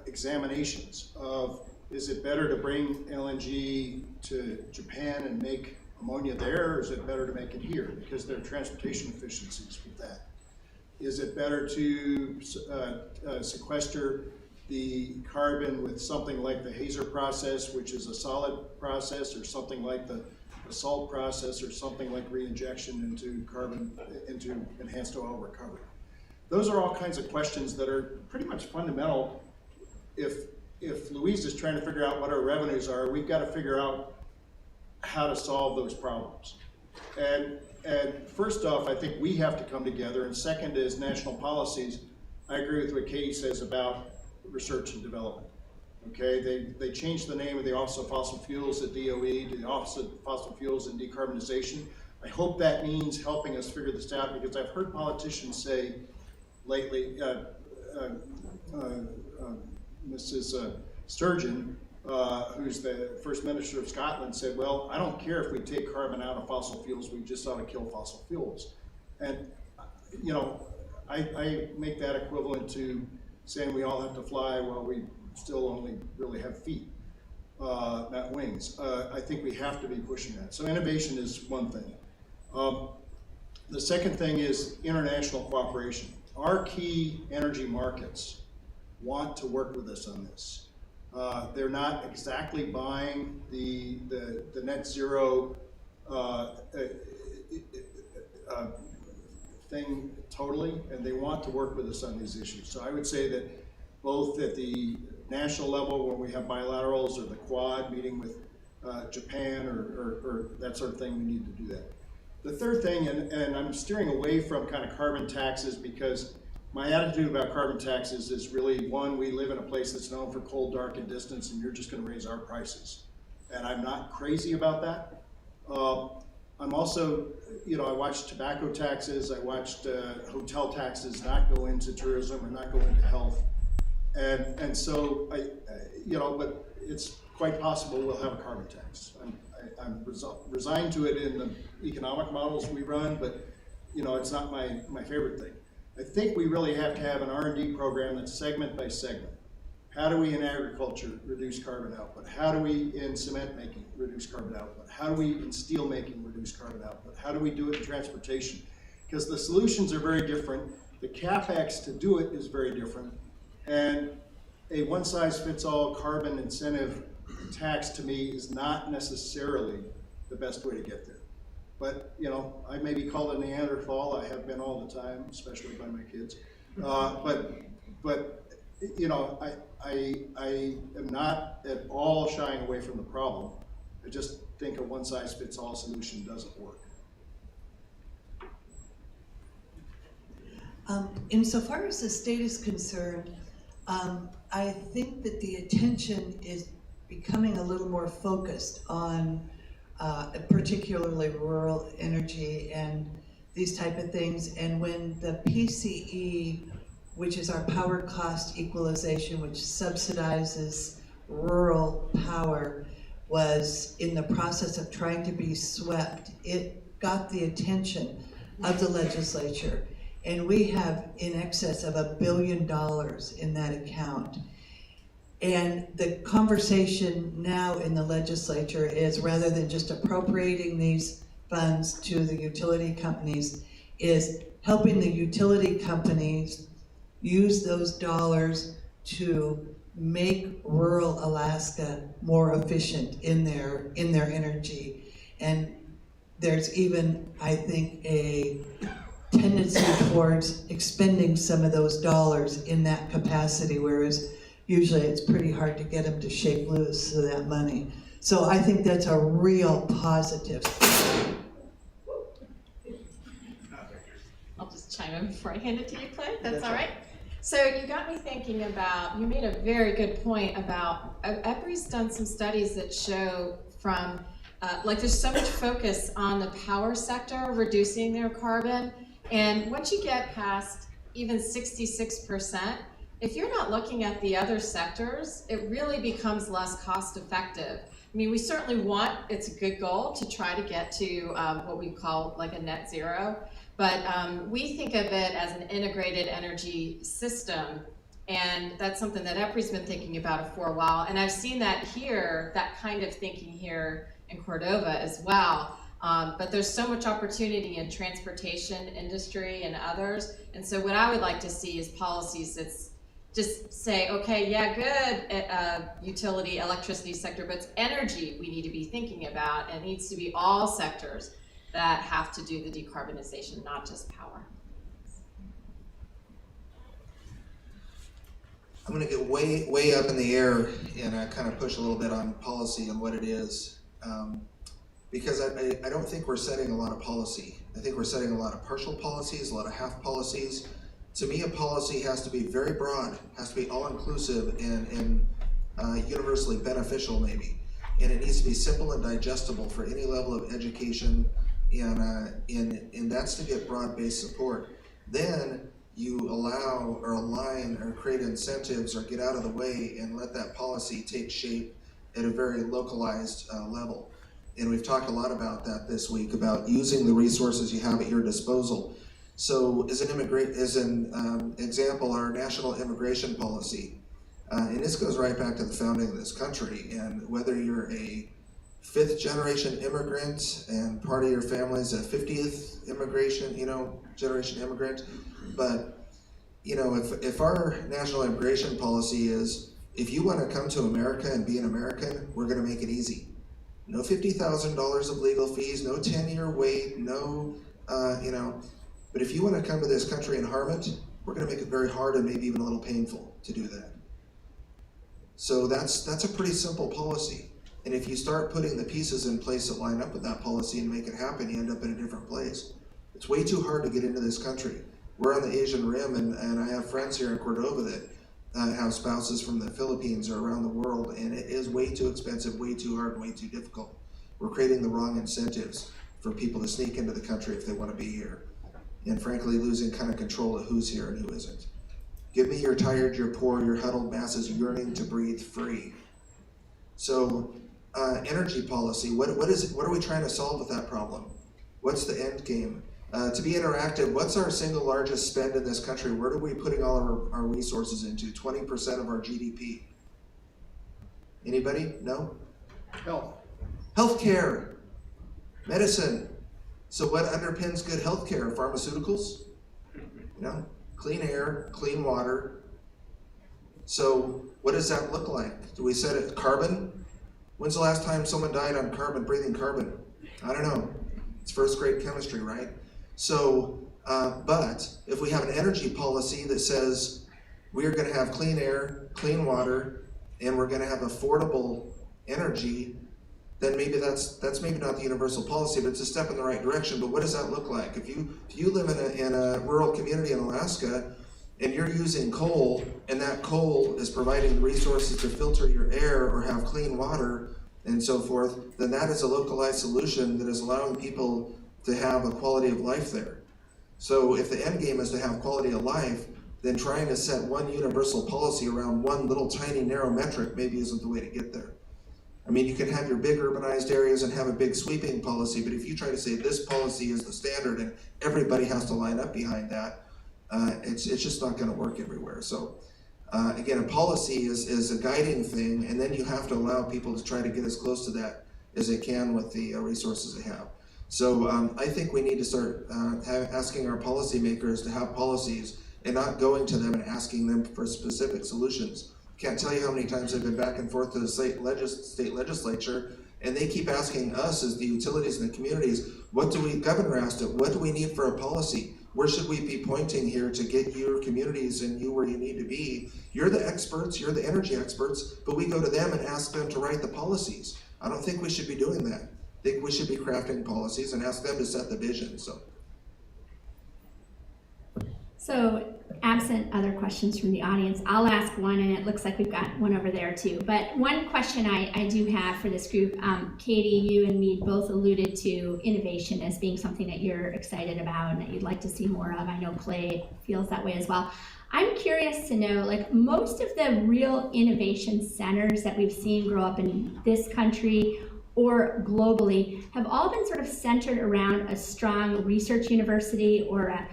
examinations of, is it better to bring LNG to Japan and make ammonia there, or is it better to make it here? Because there are transportation efficiencies with that. Is it better to sequester the carbon with something like the Hazer process, which is a solid process, or something like the salt process, or something like reinjection into enhanced oil recovery. Those are all kinds of questions that are pretty much fundamental. If Louise is trying to figure out what our revenues are, we've got to figure out how to solve those problems. And first off, I think we have to come together, and second is national policies. I agree with what Katie says about research and development. Okay, they changed the name of the Office of Fossil Fuels at DOE to the Office of Fossil Fuels and Decarbonization. I hope that means helping us figure this out, because I've heard politicians say lately, Mrs. Sturgeon, who's the First Minister of Scotland, said, well, I don't care if we take carbon out of fossil fuels, we just ought to kill fossil fuels. And, you know, I make that equivalent to saying we all have to fly while we still only really have feet, not wings. I think we have to be pushing that. So innovation is one thing. The second thing is international cooperation. Our key energy markets want to work with us on this. They're not exactly buying the net zero thing totally, and they want to work with us on these issues. So I would say that both at the national level, when we have bilaterals, or the Quad meeting with Japan, or that sort of thing, we need to do that. The third thing, and I'm steering away from kind of carbon taxes, because my attitude about carbon taxes is really, one, we live in a place that's known for cold, dark, and distance, and you're just going to raise our prices. And I'm not crazy about that. I'm also, you know, I watched tobacco taxes, I watched hotel taxes not go into tourism or not go into health. And so, you know, but it's quite possible we'll have a carbon tax. I'm resigned to it in the economic models we run, but, you know, it's not my favorite thing. I think we really have to have an R&D program that's segment by segment. How do we in agriculture reduce carbon output? How do we in cement making reduce carbon output? How do we in steel making reduce carbon output? How do we do it in transportation? Because the solutions are very different. The CapEx to do it is very different. And a one-size-fits-all carbon incentive tax, to me, is not necessarily the best way to get there. But, you know, I may be called a Neanderthal. I have been all the time, especially by my kids. But you know, I am not at all shying away from the problem. I just think a one-size-fits-all solution doesn't work. Insofar as the state is concerned, I think that the attention is becoming a little more focused on particularly rural energy and these type of things. And when the PCE, which is our power cost equalization, which subsidizes rural power, was in the process of trying to be swept, it got the attention of the legislature. And we have in excess of $1 billion in that account. And the conversation now in the legislature is, rather than just appropriating these funds to the utility companies, is helping the utility companies use those dollars to make rural Alaska more efficient in their energy. And there's even, I think, a tendency towards expending some of those dollars in that capacity, whereas usually it's pretty hard to get them to shake loose of that money. So I think that's a real positive. I'll just chime in before I hand it to you, Clay. That's all right. So you got me thinking about, you made a very good point about, EPRI's done some studies that show from, like there's so much focus on the power sector reducing their carbon, and once you get past even 66%, if you're not looking at the other sectors, it really becomes less cost effective. I mean, we certainly want, it's a good goal to try to get to what we call like a net zero, but we think of it as an integrated energy system, and that's something that EPRI's been thinking about for a while, and I've seen that here, that kind of thinking here in Cordova as well. But there's so much opportunity in transportation industry and others, and so what I would like to see is policies that's just say, okay, yeah, good, utility, electricity sector, but it's energy we need to be thinking about, and it needs to be all sectors that have to do the decarbonization, not just power. I'm going to get way up in the air and kind of push a little bit on policy and what it is, because I don't think we're setting a lot of policy. I think we're setting a lot of partial policies, a lot of half policies. To me, a policy has to be very broad, has to be all-inclusive and universally beneficial maybe. And it needs to be simple and digestible for any level of education, and that's to get broad-based support. Then you allow or align or create incentives or get out of the way and let that policy take shape at a very localized level. And we've talked a lot about that this week, about using the resources you have at your disposal. So as an example, our national immigration policy, and this goes right back to the founding of this country, and whether you're a 5th generation immigrant and part of your family is a 50th generation immigrant, but if our national immigration policy is, if you want to come to America and be an American, we're going to make it easy. No $50,000 of legal fees, no 10-year wait, no, but if you want to come to this country and harm it, we're going to make it very hard and maybe even a little painful to do that. So that's a pretty simple policy. And if you start putting the pieces in place that line up with that policy and make it happen, you end up in a different place. It's way too hard to get into this country. We're on the Asian Rim, and I have friends here in Cordova that have spouses from the Philippines or around the world, and it is way too expensive, way too hard, and way too difficult. We're creating the wrong incentives for people to sneak into the country if they want to be here. And frankly, losing kind of control of who's here and who isn't. Give me your tired, your poor, your huddled masses yearning to breathe free. So, energy policy, what are we trying to solve with that problem? What's the end game? To be interactive, what's our single largest spend in this country? Where are we putting all of our resources into? 20% of our GDP. Anybody? No? Health. Healthcare. Medicine. So what underpins good healthcare? Pharmaceuticals? Clean air, clean water. So what does that look like? Do we set it carbon? When's the last time someone died on carbon, breathing carbon? I don't know. It's first grade chemistry, right? So, but if we have an energy policy that says we're going to have clean air, clean water, and we're going to have affordable energy, then maybe that's maybe not the universal policy, but it's a step in the right direction. But what does that look like? If you live in a rural community in Alaska and you're using coal, and that coal is providing the resources to filter your air or have clean water and so forth, then that is a localized solution that is allowing people to have a quality of life there. So if the end game is to have quality of life, then trying to set one universal policy around one little tiny narrow metric maybe isn't the way to get there. I mean, you can have your big urbanized areas and have a big sweeping policy, but if you try to say this policy is the standard and everybody has to line up behind that, it's just not going to work everywhere. So again, a policy is a guiding thing, and then you have to allow people to try to get as close to that as they can with the resources they have. So I think we need to start asking our policymakers to have policies and not going to them and asking them for specific solutions. Can't tell you how many times I've been back and forth to the state legislature, and they keep asking us as the utilities and the communities, Governor asked it, what do we need for a policy? Where should we be pointing here to get your communities and you where you need to be? You're the experts, you're the energy experts, but we go to them and ask them to write the policies. I don't think we should be doing that. I think we should be crafting policies and ask them to set the vision. So, absent other questions from the audience, I'll ask one, and it looks like we've got one over there too. But one question I do have for this group, Katie, you and Mead both alluded to innovation as being something that you're excited about and that you'd like to see more of. I know Clay feels that way as well. I'm curious to know, like, most of the real innovation centers that we've seen grow up in this country or globally have all been sort of centered around a strong research university or a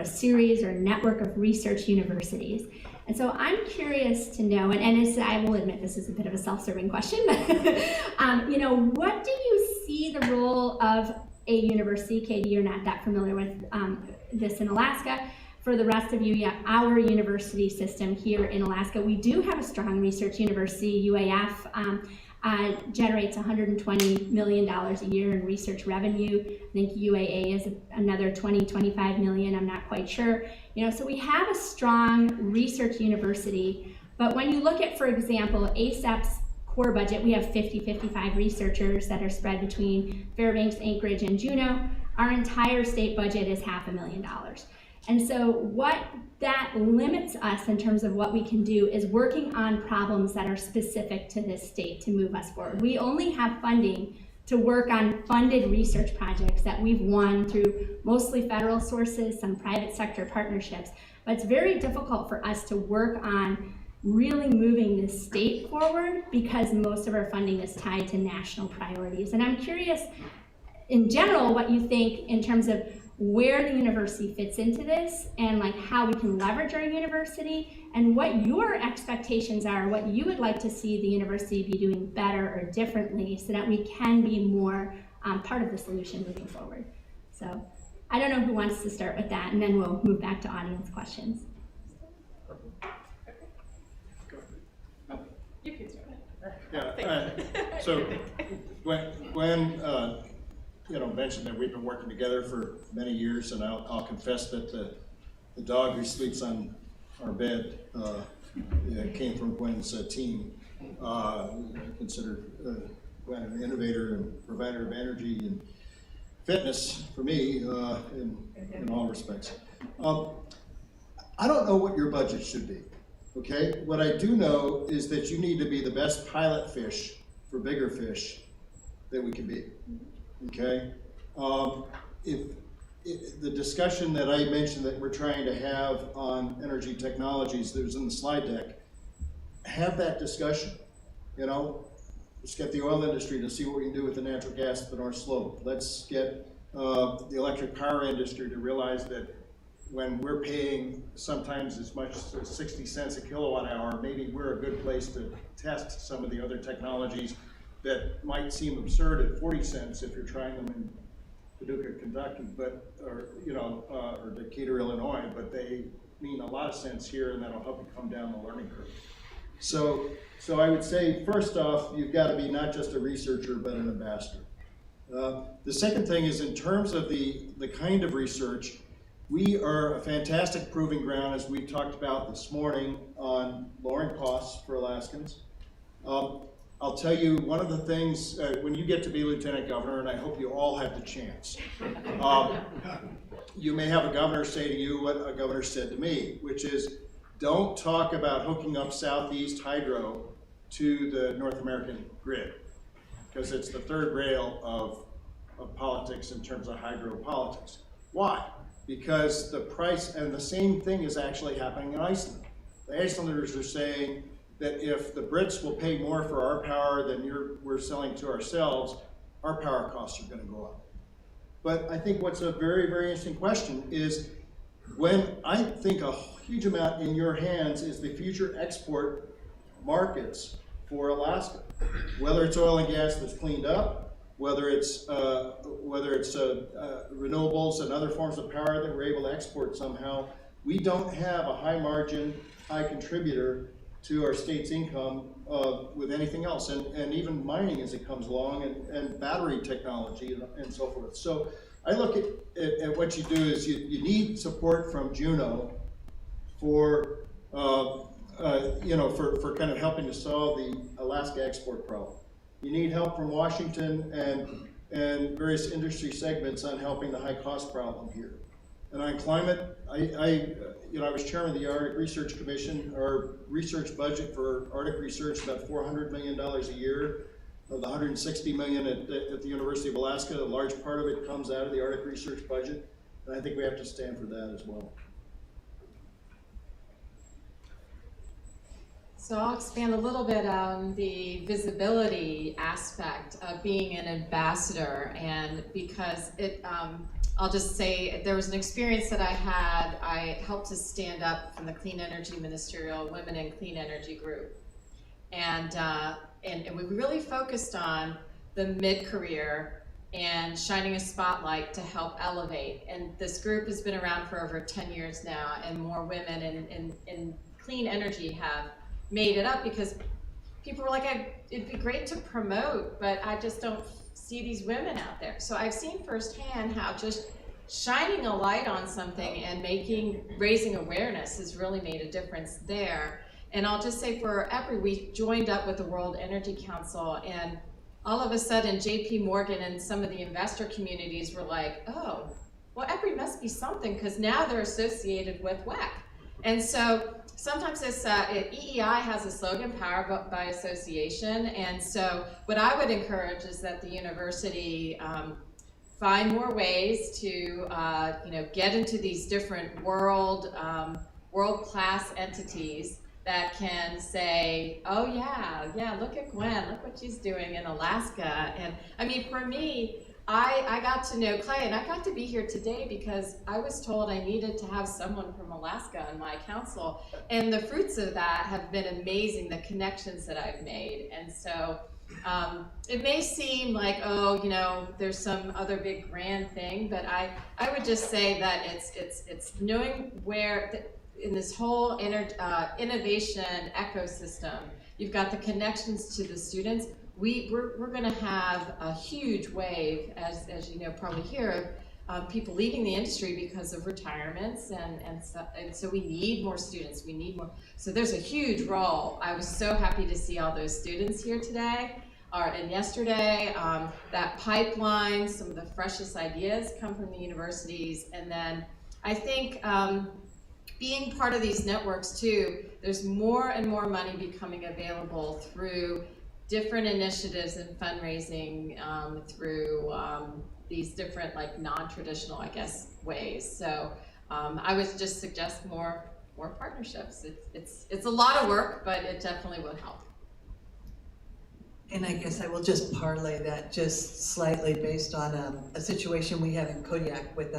series or a network of research universities. And so I'm curious to know, and I will admit this is a bit of a self-serving question, what do you see the role of a university? Katie, you're not that familiar with this in Alaska. for the rest of you, yeah, our university system here in Alaska, we do have a strong research university. UAF generates $120 million a year in research revenue. I think UAA is another 25 million, I'm not quite sure. So we have a strong research university, but when you look at, for example, ASAP's core budget, we have 55 researchers that are spread between Fairbanks, Anchorage, and Juneau. Our entire state budget is $500,000. And so what that limits us in terms of what we can do is working on problems that are specific to this state to move us forward. We only have funding to work on funded research projects that we've won through mostly federal sources, some private sector partnerships, but it's very difficult for us to work on really moving the state forward because most of our funding is tied to national priorities. And I'm curious, in general, what you think in terms of where the university fits into this and like how we can leverage our university and what your expectations are, what you would like to see the university be doing better or differently so that we can be more part of the solution moving forward. So I don't know who wants to start with that, and then we'll move back to audience questions. You can start. Yeah, so Gwen mentioned that we've been working together for many years, and I'll confess that the dog who sleeps on our bed came from Gwen's team. I consider Gwen an innovator and provider of energy and fitness for me in all respects. I don't know what your budget should be. Okay, what I do know is that you need to be the best pilot fish for bigger fish that we can be. Okay, if the discussion that I mentioned that we're trying to have on energy technologies that was in the slide deck, have that discussion. Let's get the oil industry to see what we can do with the natural gas at the North Slope. Let's get the electric power industry to realize that when we're paying sometimes as much as 60 cents a kilowatt hour, maybe we're a good place to test some of the other technologies that might seem absurd at 40 cents if you're trying them in Paducah, Kentucky, or Decatur, Illinois, but they mean a lot of sense here, and that'll help you come down the learning curve. So I would say, first off, you've got to be not just a researcher, but an ambassador. The second thing is, in terms of the kind of research, we are a fantastic proving ground, as we talked about this morning, on lowering costs for Alaskans. I'll tell you, one of the things, when you get to be Lieutenant Governor, and I hope you all have the chance, you may have a governor say to you what a governor said to me, which is, don't talk about hooking up Southeast Hydro to the North American grid, because it's the third rail of politics in terms of hydro politics. Why? Because the price, and the same thing is actually happening in Iceland. The Icelanders are saying that if the Brits will pay more for our power than we're selling to ourselves, our power costs are going to go up. But I think what's a very, very interesting question is, when I think a huge amount in your hands is the future export markets for Alaska, whether it's oil and gas that's cleaned up, whether it's renewables and other forms of power that we're able to export somehow. We don't have a high margin, high contributor to our state's income with anything else, and even mining as it comes along, and battery technology and so forth. So I look at what you do is you need support from Juneau for for kind of helping to solve the Alaska export problem. You need help from Washington and various industry segments on helping the high cost problem here. And on climate, I was chairman of the Arctic Research Commission. Our research budget for Arctic research is about $400 million a year. Of the $160 million at the University of Alaska, a large part of it comes out of the Arctic research budget. And I think we have to stand for that as well. So I'll expand a little bit on the visibility aspect of being an ambassador, and because I'll just say there was an experience that I had. I helped to stand up from the Clean Energy Ministerial Women in Clean Energy group, and we really focused on the mid-career and shining a spotlight to help elevate. And this group has been around for over 10 years now, and more women in clean energy have made it up because people were like, it'd be great to promote, but I just don't see these women out there. So I've seen firsthand how just shining a light on something and raising awareness has really made a difference there. And I'll just say for EPRI, we joined up with the World Energy Council, and all of a sudden JP Morgan and some of the investor communities were like, oh, well, EPRI must be something, because now they're associated with WEC. And so sometimes this, EEI has a slogan, Power by Association, and so what I would encourage is that the university find more ways to get into these different world-class entities that can say, oh yeah, look at Gwen, look what she's doing in Alaska. And I mean, for me, I got to know Clay, and I got to be here today because I was told I needed to have someone from Alaska on my council. And the fruits of that have been amazing, the connections that I've made. And so it may seem like, oh, there's some other big grand thing, but I would just say that it's knowing where, in this whole innovation ecosystem, you've got the connections to the students. We're going to have a huge wave, as you know, probably here, of people leaving the industry because of retirements, and so we need more students. We need more. So there's a huge role. I was so happy to see all those students here today and yesterday. That pipeline, some of the freshest ideas come from the universities, and then I think being part of these networks too, there's more and more money becoming available through different initiatives and fundraising through these different, like, non-traditional, I guess, ways. So I would just suggest more partnerships. It's a lot of work, but it definitely will help. And I guess I will just parlay that just slightly based on a situation we have in Kodiak with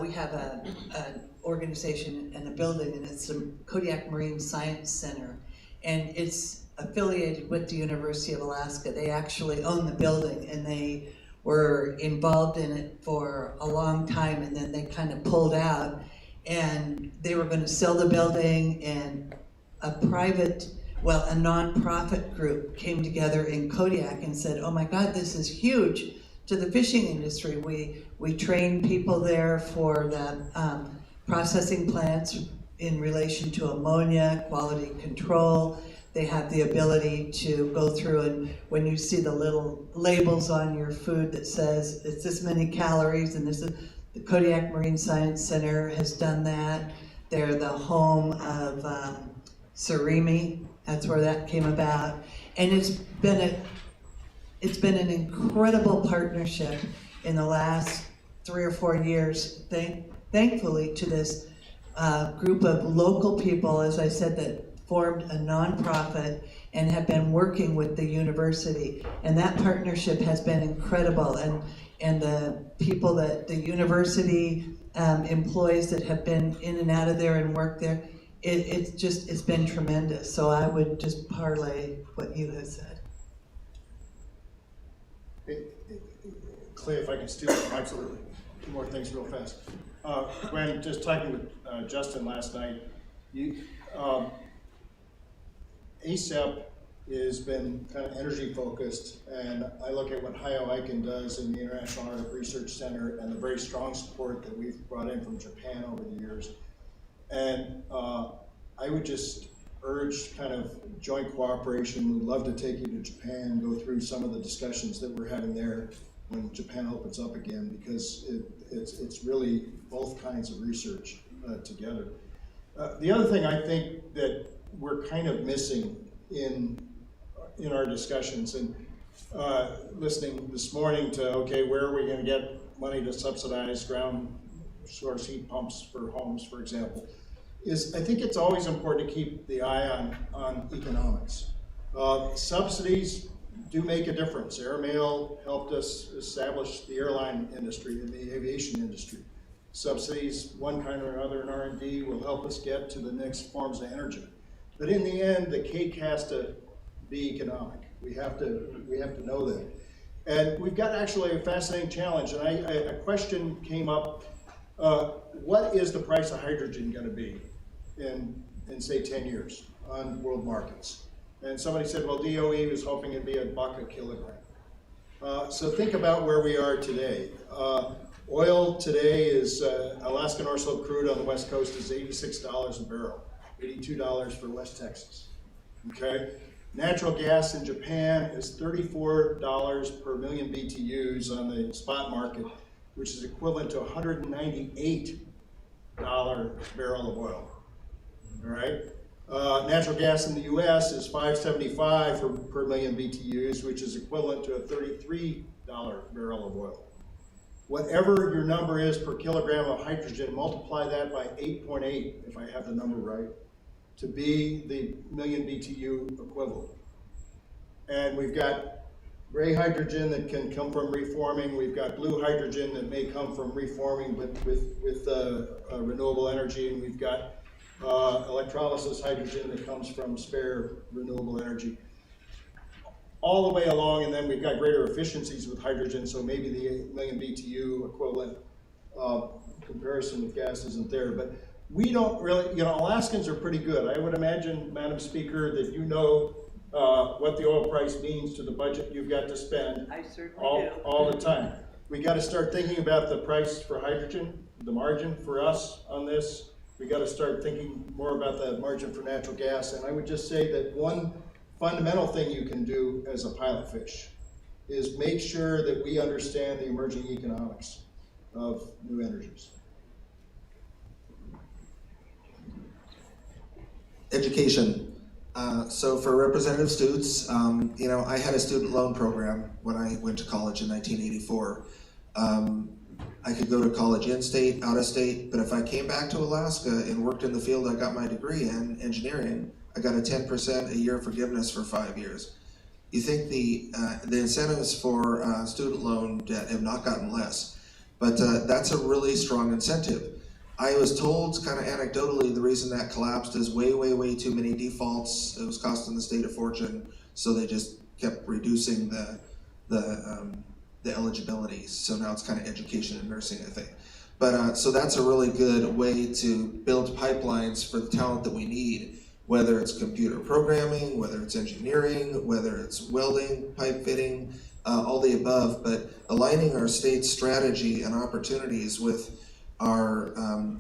we have an organization and a building, and it's the Kodiak Marine Science Center, and it's affiliated with the University of Alaska. They actually own the building, and they were involved in it for a long time, and then they kind of pulled out, and they were going to sell the building, and a nonprofit group came together in Kodiak and said, oh my God, this is huge to the fishing industry. We train people there for the processing plants in relation to ammonia, quality control. They have the ability to go through, and when you see the little labels on your food that says it's this many calories, and the Kodiak Marine Science Center has done that. They're the home of Surimi. That's where that came about, and it's been an incredible partnership in the last 3 or 4 years. Thankfully, to this group of local people, as I said, that formed a nonprofit and have been working with the university, and that partnership has been incredible. And the people that the university employees that have been in and out of there and worked there, it's been tremendous. So I would just parlay what you have said. Clay, if I can steal it, absolutely. Two more things real fast. Gwen, just talking with Justin last night, ACEP has been kind of energy focused, and I look at what Hayao Aiken does in the International Arctic Research Center and the very strong support that we've brought in from Japan over the years. And I would just urge kind of joint cooperation. We'd love to take you to Japan, go through some of the discussions that we're having there when Japan opens up again, because it's really both kinds of research together. The other thing I think that we're kind of missing in our discussions, and listening this morning to, okay, where are we going to get money to subsidize ground source heat pumps for homes, for example, is I think it's always important to keep the eye on economics. Subsidies do make a difference. Airmail helped us establish the airline industry and the aviation industry. Subsidies, one kind or another in R&D, will help us get to the next forms of energy. But in the end, the cake has to be economic. We have to know that. And we've got actually a fascinating challenge, and a question came up, what is the price of hydrogen gonna be in say 10 years on world markets? And somebody said, well, DOE was hoping it'd be $1 a kilogram. So think about where we are today. Oil today is, Alaska North Slope crude on the West Coast is $86 a barrel, $82 for West Texas, okay? Natural gas in Japan is $34 per million BTUs on the spot market, which is equivalent to $198 barrel of oil, all right? Natural gas in the US is $5.75 per million BTUs, which is equivalent to a $33 barrel of oil. Whatever your number is per kilogram of hydrogen, multiply that by 8.8, if I have the number right, to be the million BTU equivalent. And we've got gray hydrogen that can come from reforming. We've got blue hydrogen that may come from reforming, but with renewable energy. And we've got electrolysis hydrogen that comes from spare renewable energy. All the way along, and then we've got greater efficiencies with hydrogen, so maybe the 8 million BTU equivalent comparison with gas isn't there. But we don't really, Alaskans are pretty good. I would imagine, Madam Speaker, that you know what the oil price means to the budget you've got to spend. I certainly do. All the time. We got to start thinking about the price for hydrogen, the margin for us on this. We got to start thinking more about the margin for natural gas. And I would just say that one fundamental thing you can do as a pilot fish is make sure that we understand the emerging economics of new energies. Education. So for Representative Stutes, I had a student loan program when I went to college in 1984. I could go to college in-state, out-of-state, but if I came back to Alaska and worked in the field I got my degree in, engineering, I got a 10% a year forgiveness for 5 years. You think the incentives for student loan debt have not gotten less, but that's a really strong incentive. I was told kind of anecdotally the reason that collapsed is way too many defaults. It was costing the state a fortune, so they just kept reducing the eligibility. So now it's kind of education and nursing, I think. But so that's a really good way to build pipelines for the talent that we need, whether it's computer programming, whether it's engineering, whether it's welding, pipe fitting, all the above. But aligning our state's strategy and opportunities with our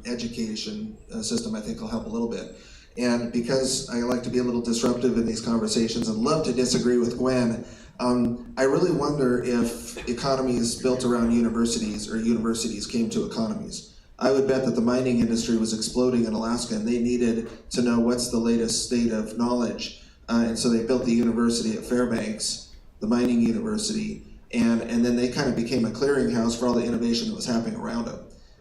education system, I think, will help a little bit. And because I like to be a little disruptive in these conversations and love to disagree with Gwen, I really wonder if economies built around universities or universities came to economies. I would bet that the mining industry was exploding in Alaska and they needed to know what's the latest state of knowledge. And so they built the university at Fairbanks, the mining university, and then they kind of became a clearinghouse for all the innovation that was happening around them.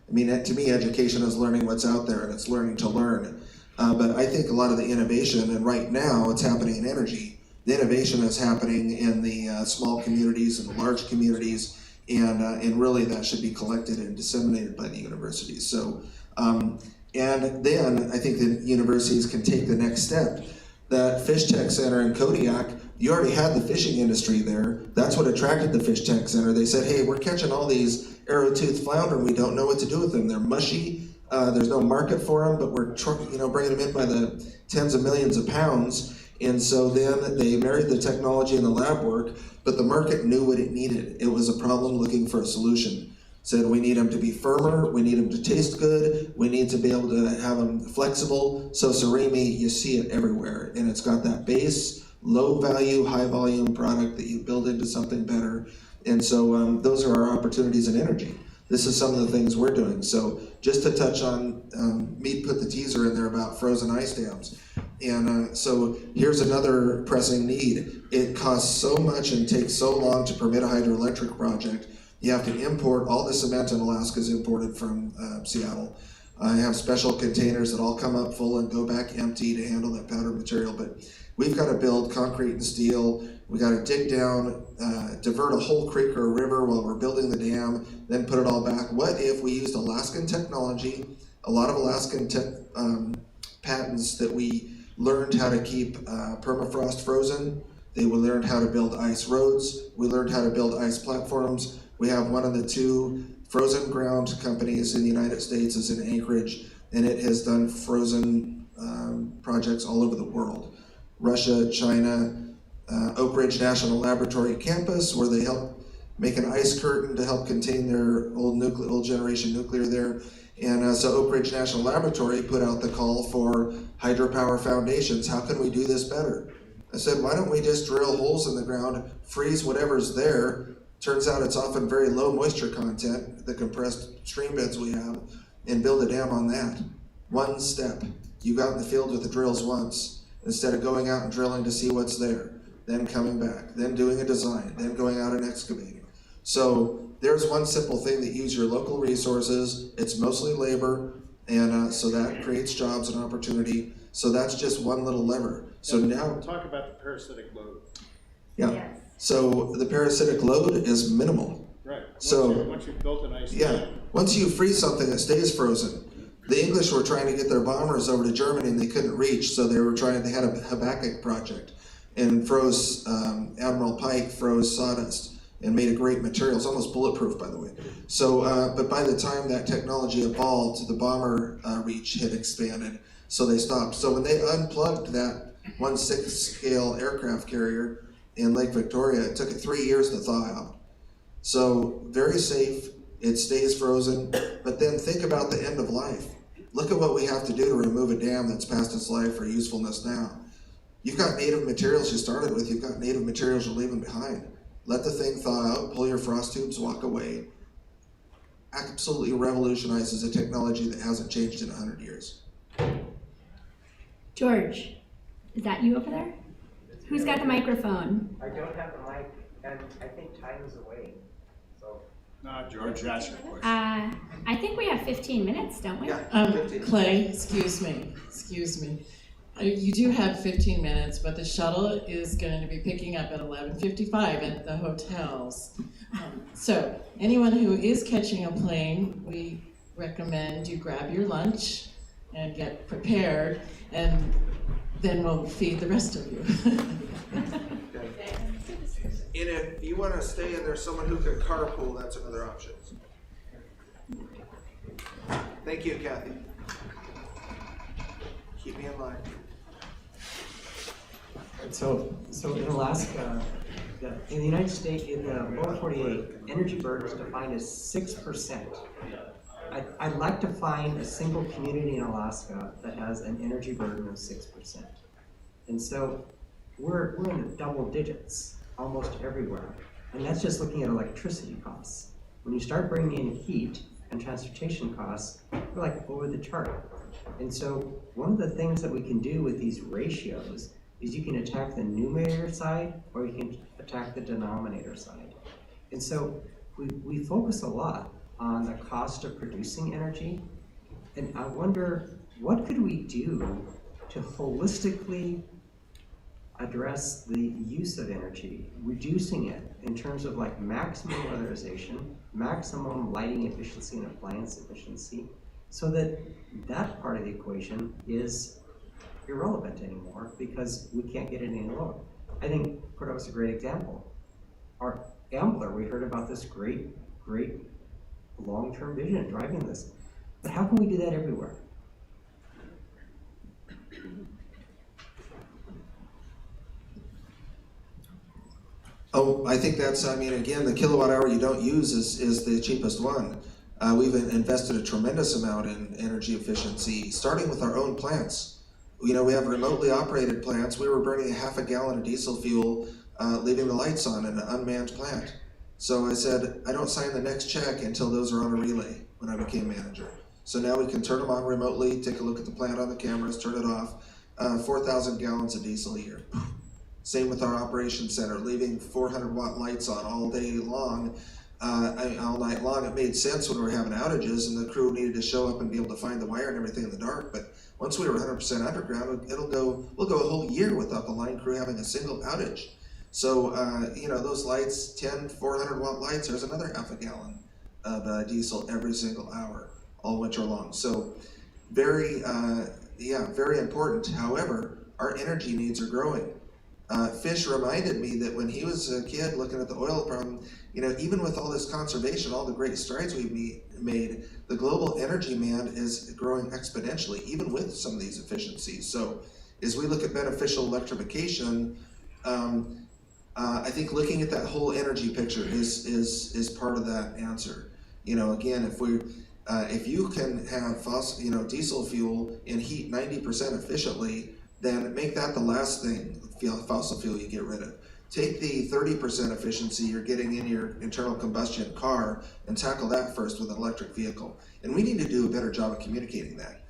I mean, to me, education is learning what's out there and it's learning to learn. But I think a lot of the innovation, and right now it's happening in energy, the innovation is happening in the small communities and the large communities, and really that should be collected and disseminated by the universities. So, and then I think that universities can take the next step. That Fish Tech Center in Kodiak, you already had the fishing industry there. That's what attracted the Fish Tech Center. They said, hey, we're catching all these arrow-toothed flounder and we don't know what to do with them. They're mushy, there's no market for them, but we're bringing them in by the tens of millions of pounds. And so then they married the technology and the lab work, but the market knew what it needed. It was a problem looking for a solution. Said we need them to be firmer, we need them to taste good, we need to be able to have them flexible. So surimi, you see it everywhere, and it's got that base, low value, high volume product that you build into something better. And so those are our opportunities in energy. This is some of the things we're doing. So just to touch on, Mead put the teaser in there about frozen ice dams. And so here's another pressing need. It costs so much and takes so long to permit a hydroelectric project. You have to import, all the cement in Alaska is imported from Seattle. I have special containers that all come up full and go back empty to handle that powder material. But we've got to build concrete and steel. We got to dig down, divert a whole creek or a river while we're building the dam, then put it all back. What if we used Alaskan technology, a lot of Alaskan patents that we learned how to keep permafrost frozen, We learned how to build ice roads. We learned how to build ice platforms. We have one of the 2 frozen ground companies in the United States is in Anchorage, and it has done frozen projects all over the world. Russia, China, Oak Ridge National Laboratory campus, where they help make an ice curtain to help contain their old generation nuclear there. And so Oak Ridge National Laboratory put out the call for hydropower foundations. How can we do this better? I said, why don't we just drill holes in the ground, freeze whatever's there. Turns out it's often very low moisture content, the compressed stream beds we have, and build a dam on that. One step. You go out in the field with the drills once, instead of going out and drilling to see what's there, then coming back, then doing a design, then going out and excavating. So there's one simple thing that use your local resources. It's mostly labor, and so that creates jobs and opportunity. So that's just one little lever. So now talk about the parasitic load. Yeah. Yes. So the parasitic load is minimal. Right. Once you've built an ice dam. Once you freeze something that stays frozen. The English were trying to get their bombers over to Germany and they couldn't reach, so they had a Habakkuk project and froze, Admiral Pike froze sawdust and made a great material. It's almost bulletproof, by the way. So, but by the time that technology evolved, the bomber reach had expanded, so they stopped. So when they unplugged that 1/6 scale aircraft carrier in Lake Victoria, it took it 3 years to thaw out. So very safe, it stays frozen, but then think about the end of life. Look at what we have to do to remove a dam that's past its life or usefulness now. You've got native materials you started with, you've got native materials you're leaving behind. Let the thing thaw out, pull your frost tubes, walk away. Absolutely revolutionizes a technology that hasn't changed in 100 years. George, is that you over there? Who's got the microphone? I don't have the mic, and I think time is away, so. No, George, that's your question. I think we have 15 minutes, don't we? Clay, excuse me. You do have 15 minutes, but the shuttle is going to be picking up at 11:55 at the hotels. So anyone who is catching a plane, we recommend you grab your lunch and get prepared, and then we'll feed the rest of you. And if you want to stay and there's someone who can carpool, that's another option. Thank you, Kathy. Keep me in line. So in Alaska, in the United States, in the lower 48, energy burden is defined as 6%. I'd like to find a single community in Alaska that has an energy burden of 6%. And so we're in the double digits almost everywhere. And that's just looking at electricity costs. When you start bringing in heat and transportation costs, we're like over the chart. And so one of the things that we can do with these ratios is you can attack the numerator side or you can attack the denominator side. And so we focus a lot on the cost of producing energy. And I wonder, what could we do to holistically address the use of energy, reducing it in terms of like maximum weatherization, maximum lighting efficiency and appliance efficiency, so that that part of the equation is irrelevant anymore because we can't get it any lower. I think Cordova is a great example. Our Ambler, we heard about this great long-term vision driving this, but how can we do that everywhere? Oh, I think that's, I mean, again, the kilowatt hour you don't use is the cheapest one. We've invested a tremendous amount in energy efficiency, starting with our own plants. You know, we have remotely operated plants. We were burning 1/2 gallon of diesel fuel, leaving the lights on in an unmanned plant. So I said, I don't sign the next check until those are on a relay when I became manager. So now we can turn them on remotely, take a look at the plant on the cameras, turn it off. 4,000 gallons of diesel a year. Same with our operations center, leaving 400-watt lights on all day long, all night long. It made sense when we were having outages and the crew needed to show up and be able to find the wire and everything in the dark. But once we were 100% underground, we'll go a whole year without the line crew having a single outage. So, you know, those lights, 10 400-watt lights, there's another 1/2 gallon of diesel every single hour, all winter long. So, very important. However, our energy needs are growing. Fish reminded me that when he was a kid looking at the oil problem, even with all this conservation, all the great strides we've made, the global energy demand is growing exponentially, even with some of these efficiencies. So as we look at beneficial electrification, I think looking at that whole energy picture is part of that answer. Again, if you can have diesel fuel and heat 90% efficiently, then make that the last thing, fossil fuel you get rid of. Take the 30% efficiency you're getting in your internal combustion car and tackle that first with an electric vehicle. And we need to do a better job of communicating that.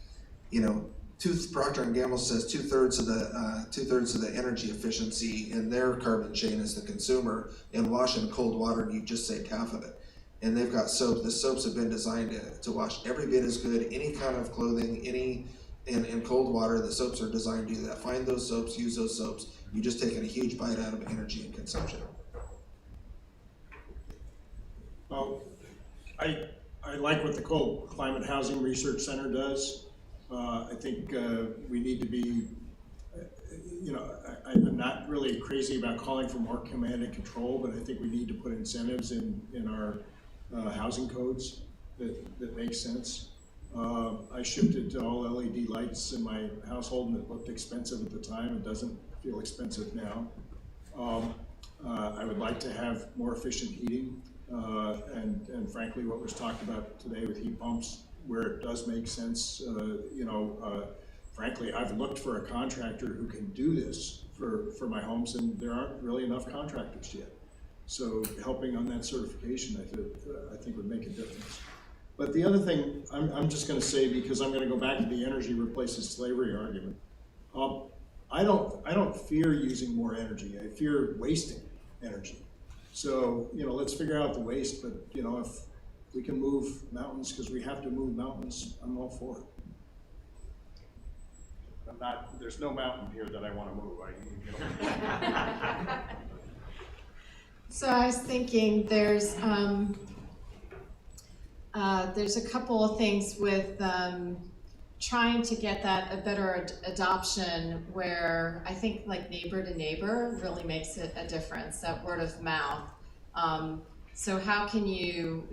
Procter & Gamble says two-thirds of the energy efficiency in their carbon chain is the consumer, and wash in cold water and you just saved half of it. And they've got soap. The soaps have been designed to wash every bit as good, any kind of clothing, in cold water. The soaps are designed to do that. Find those soaps, use those soaps. You're just taking a huge bite out of energy and consumption. Well, I like what the Climate Housing Research Center does. I think we need to be, I'm not really crazy about calling for more command and control, but I think we need to put incentives in our housing codes that make sense. I shifted to all LED lights in my household, and it looked expensive at the time. It doesn't feel expensive now. I would like to have more efficient heating, and frankly, what was talked about today with heat pumps, where it does make sense. Frankly, I've looked for a contractor who can do this for my homes, and there aren't really enough contractors yet. So helping on that certification, I think would make a difference. But the other thing, I'm just going to say, because I'm going to go back to the energy replaces slavery argument. I don't fear using more energy. I fear wasting energy. So let's figure out the waste. But if we can move mountains because we have to move mountains, I'm all for it. There's no mountain here that I want to move. So I was thinking there's a couple of things with trying to get that a better adoption, where I think like neighbor to neighbor really makes it a difference, that word of mouth. So how can you,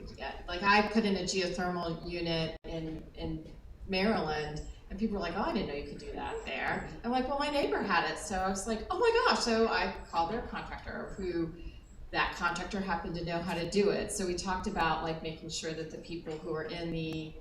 like I put in a geothermal unit in Maryland, and people were like, oh, I didn't know you could do that there. I'm like, well, my neighbor had it. So I was like, oh my gosh. So I called their contractor, that contractor happened to know how to do it. So we talked about like making sure that the people who are in the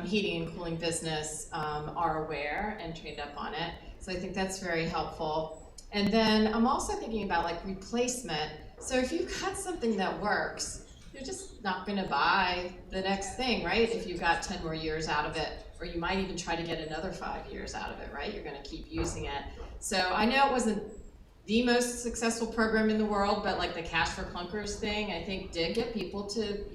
heating and cooling business are aware and trained up on it. So I think that's very helpful. And then I'm also thinking about like replacement. So if you've got something that works, you're just not gonna buy the next thing, right? If you've got 10 more years out of it, or you might even try to get another 5 years out of it, right? You're gonna keep using it. So I know it wasn't the most successful program in the world, but like the Cash for Clunkers thing, I think did get people to,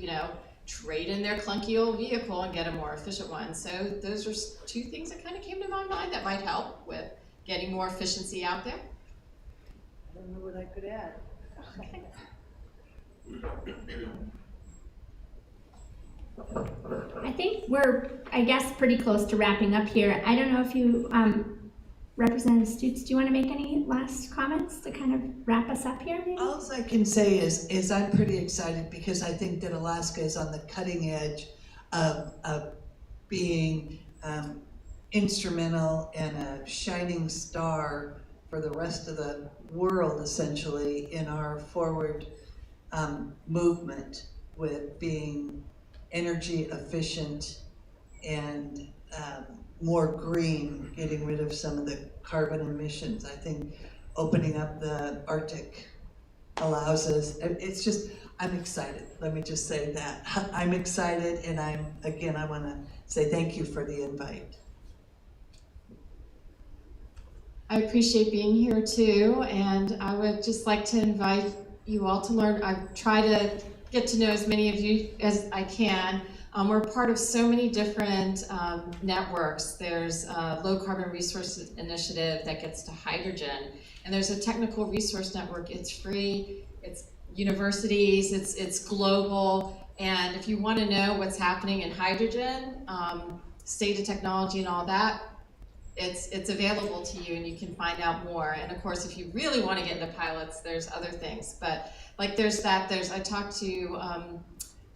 trade in their clunky old vehicle and get a more efficient one. So those are two things that kind of came to my mind that might help with getting more efficiency out there. I don't know what I could add. Okay. I think we're, pretty close to wrapping up here. I don't know if you, Representative Stutes, do you want to make any last comments to kind of wrap us up here, maybe? All I can say is I'm pretty excited because I think that Alaska is on the cutting edge of being instrumental and a shining star for the rest of the world, essentially, in our forward movement with being energy efficient and more green, getting rid of some of the carbon emissions. I think opening up the Arctic allows us, I'm excited. Let me just say that. I'm excited, and I want to say thank you for the invite. I appreciate being here too, and I would just like to invite you all to learn. I try to get to know as many of you as I can. We're part of so many different networks. There's a Low Carbon Resource Initiative that gets to hydrogen, and there's a technical resource network. It's free, it's universities, it's global, and if you want to know what's happening in hydrogen, state of technology and all that, it's available to you and you can find out more. And of course, if you really want to get into pilots, there's other things. But like I talked to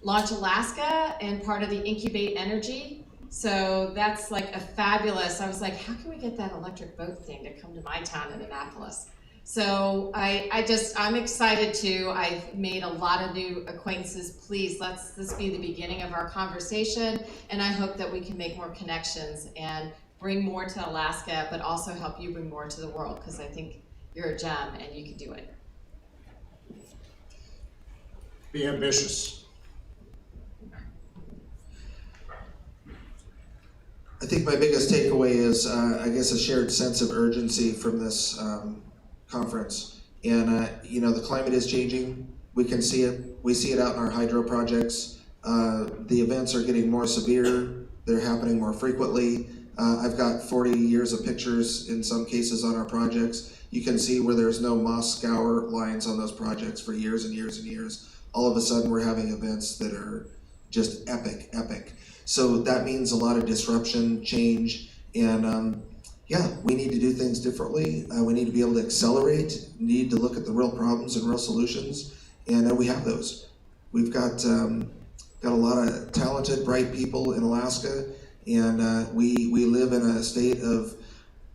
Launch Alaska and part of the Incubate Energy. So that's like a fabulous, I was like, how can we get that electric boat thing to come to my town in Annapolis? So I'm excited too. I've made a lot of new acquaintances. Please, let's this be the beginning of our conversation. And I hope that we can make more connections and bring more to Alaska, but also help you bring more to the world, because I think you're a gem and you can do it. Be ambitious. I think my biggest takeaway is, I guess, a shared sense of urgency from this conference. And, the climate is changing. We can see it. We see it out in our hydro projects. The events are getting more severe. They're happening more frequently. I've got 40 years of pictures in some cases on our projects. You can see where there's no moss scour lines on those projects for years and years and years. All of a sudden we're having events that are just epic. So that means a lot of disruption, change, and we need to do things differently. We need to be able to accelerate, need to look at the real problems and real solutions, and we have those. We've got a lot of talented, bright people in Alaska, and we live in a state of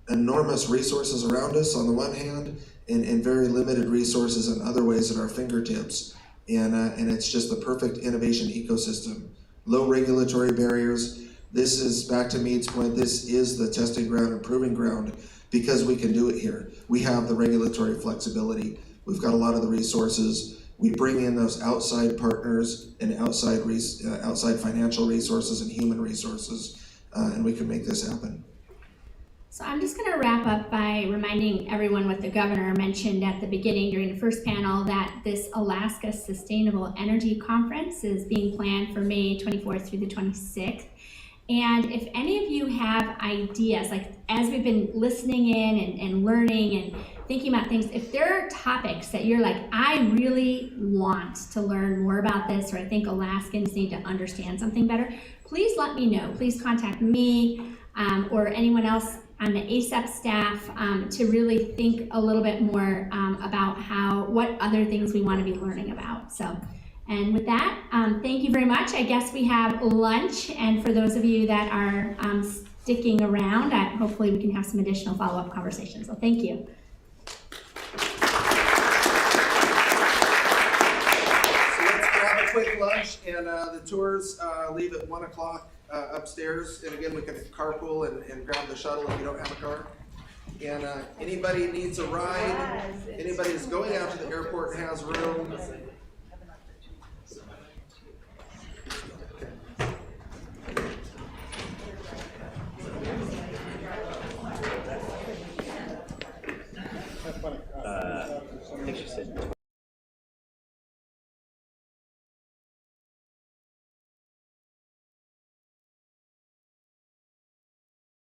enormous resources around us on the one hand, and very limited resources in other ways at our fingertips. And it's just the perfect innovation ecosystem. Low regulatory barriers. This is, back to Mead's point, this is the testing ground and proving ground because we can do it here. We have the regulatory flexibility. We've got a lot of the resources. We bring in those outside partners and outside financial resources and human resources, and we can make this happen. So I'm just going to wrap up by reminding everyone what the governor mentioned at the beginning during the first panel, that this Alaska Sustainable Energy Conference is being planned for May 24th through the 26th. And if any of you have ideas, like as we've been listening in and learning and thinking about things, if there are topics that you're like, I really want to learn more about this, or I think Alaskans need to understand something better, please let me know. Please contact me or anyone else on the ASEP staff to really think a little bit more about what other things we want to be learning about. So, and with that, thank you very much. I guess we have lunch, and for those of you that are sticking around, hopefully we can have some additional follow-up conversations. So thank you. So let's grab a quick lunch, and the tours leave at 1 o'clock. Upstairs, and again, we can carpool and grab the shuttle if you don't have a car. And anybody needs a ride, anybody is going out to the airport and has room,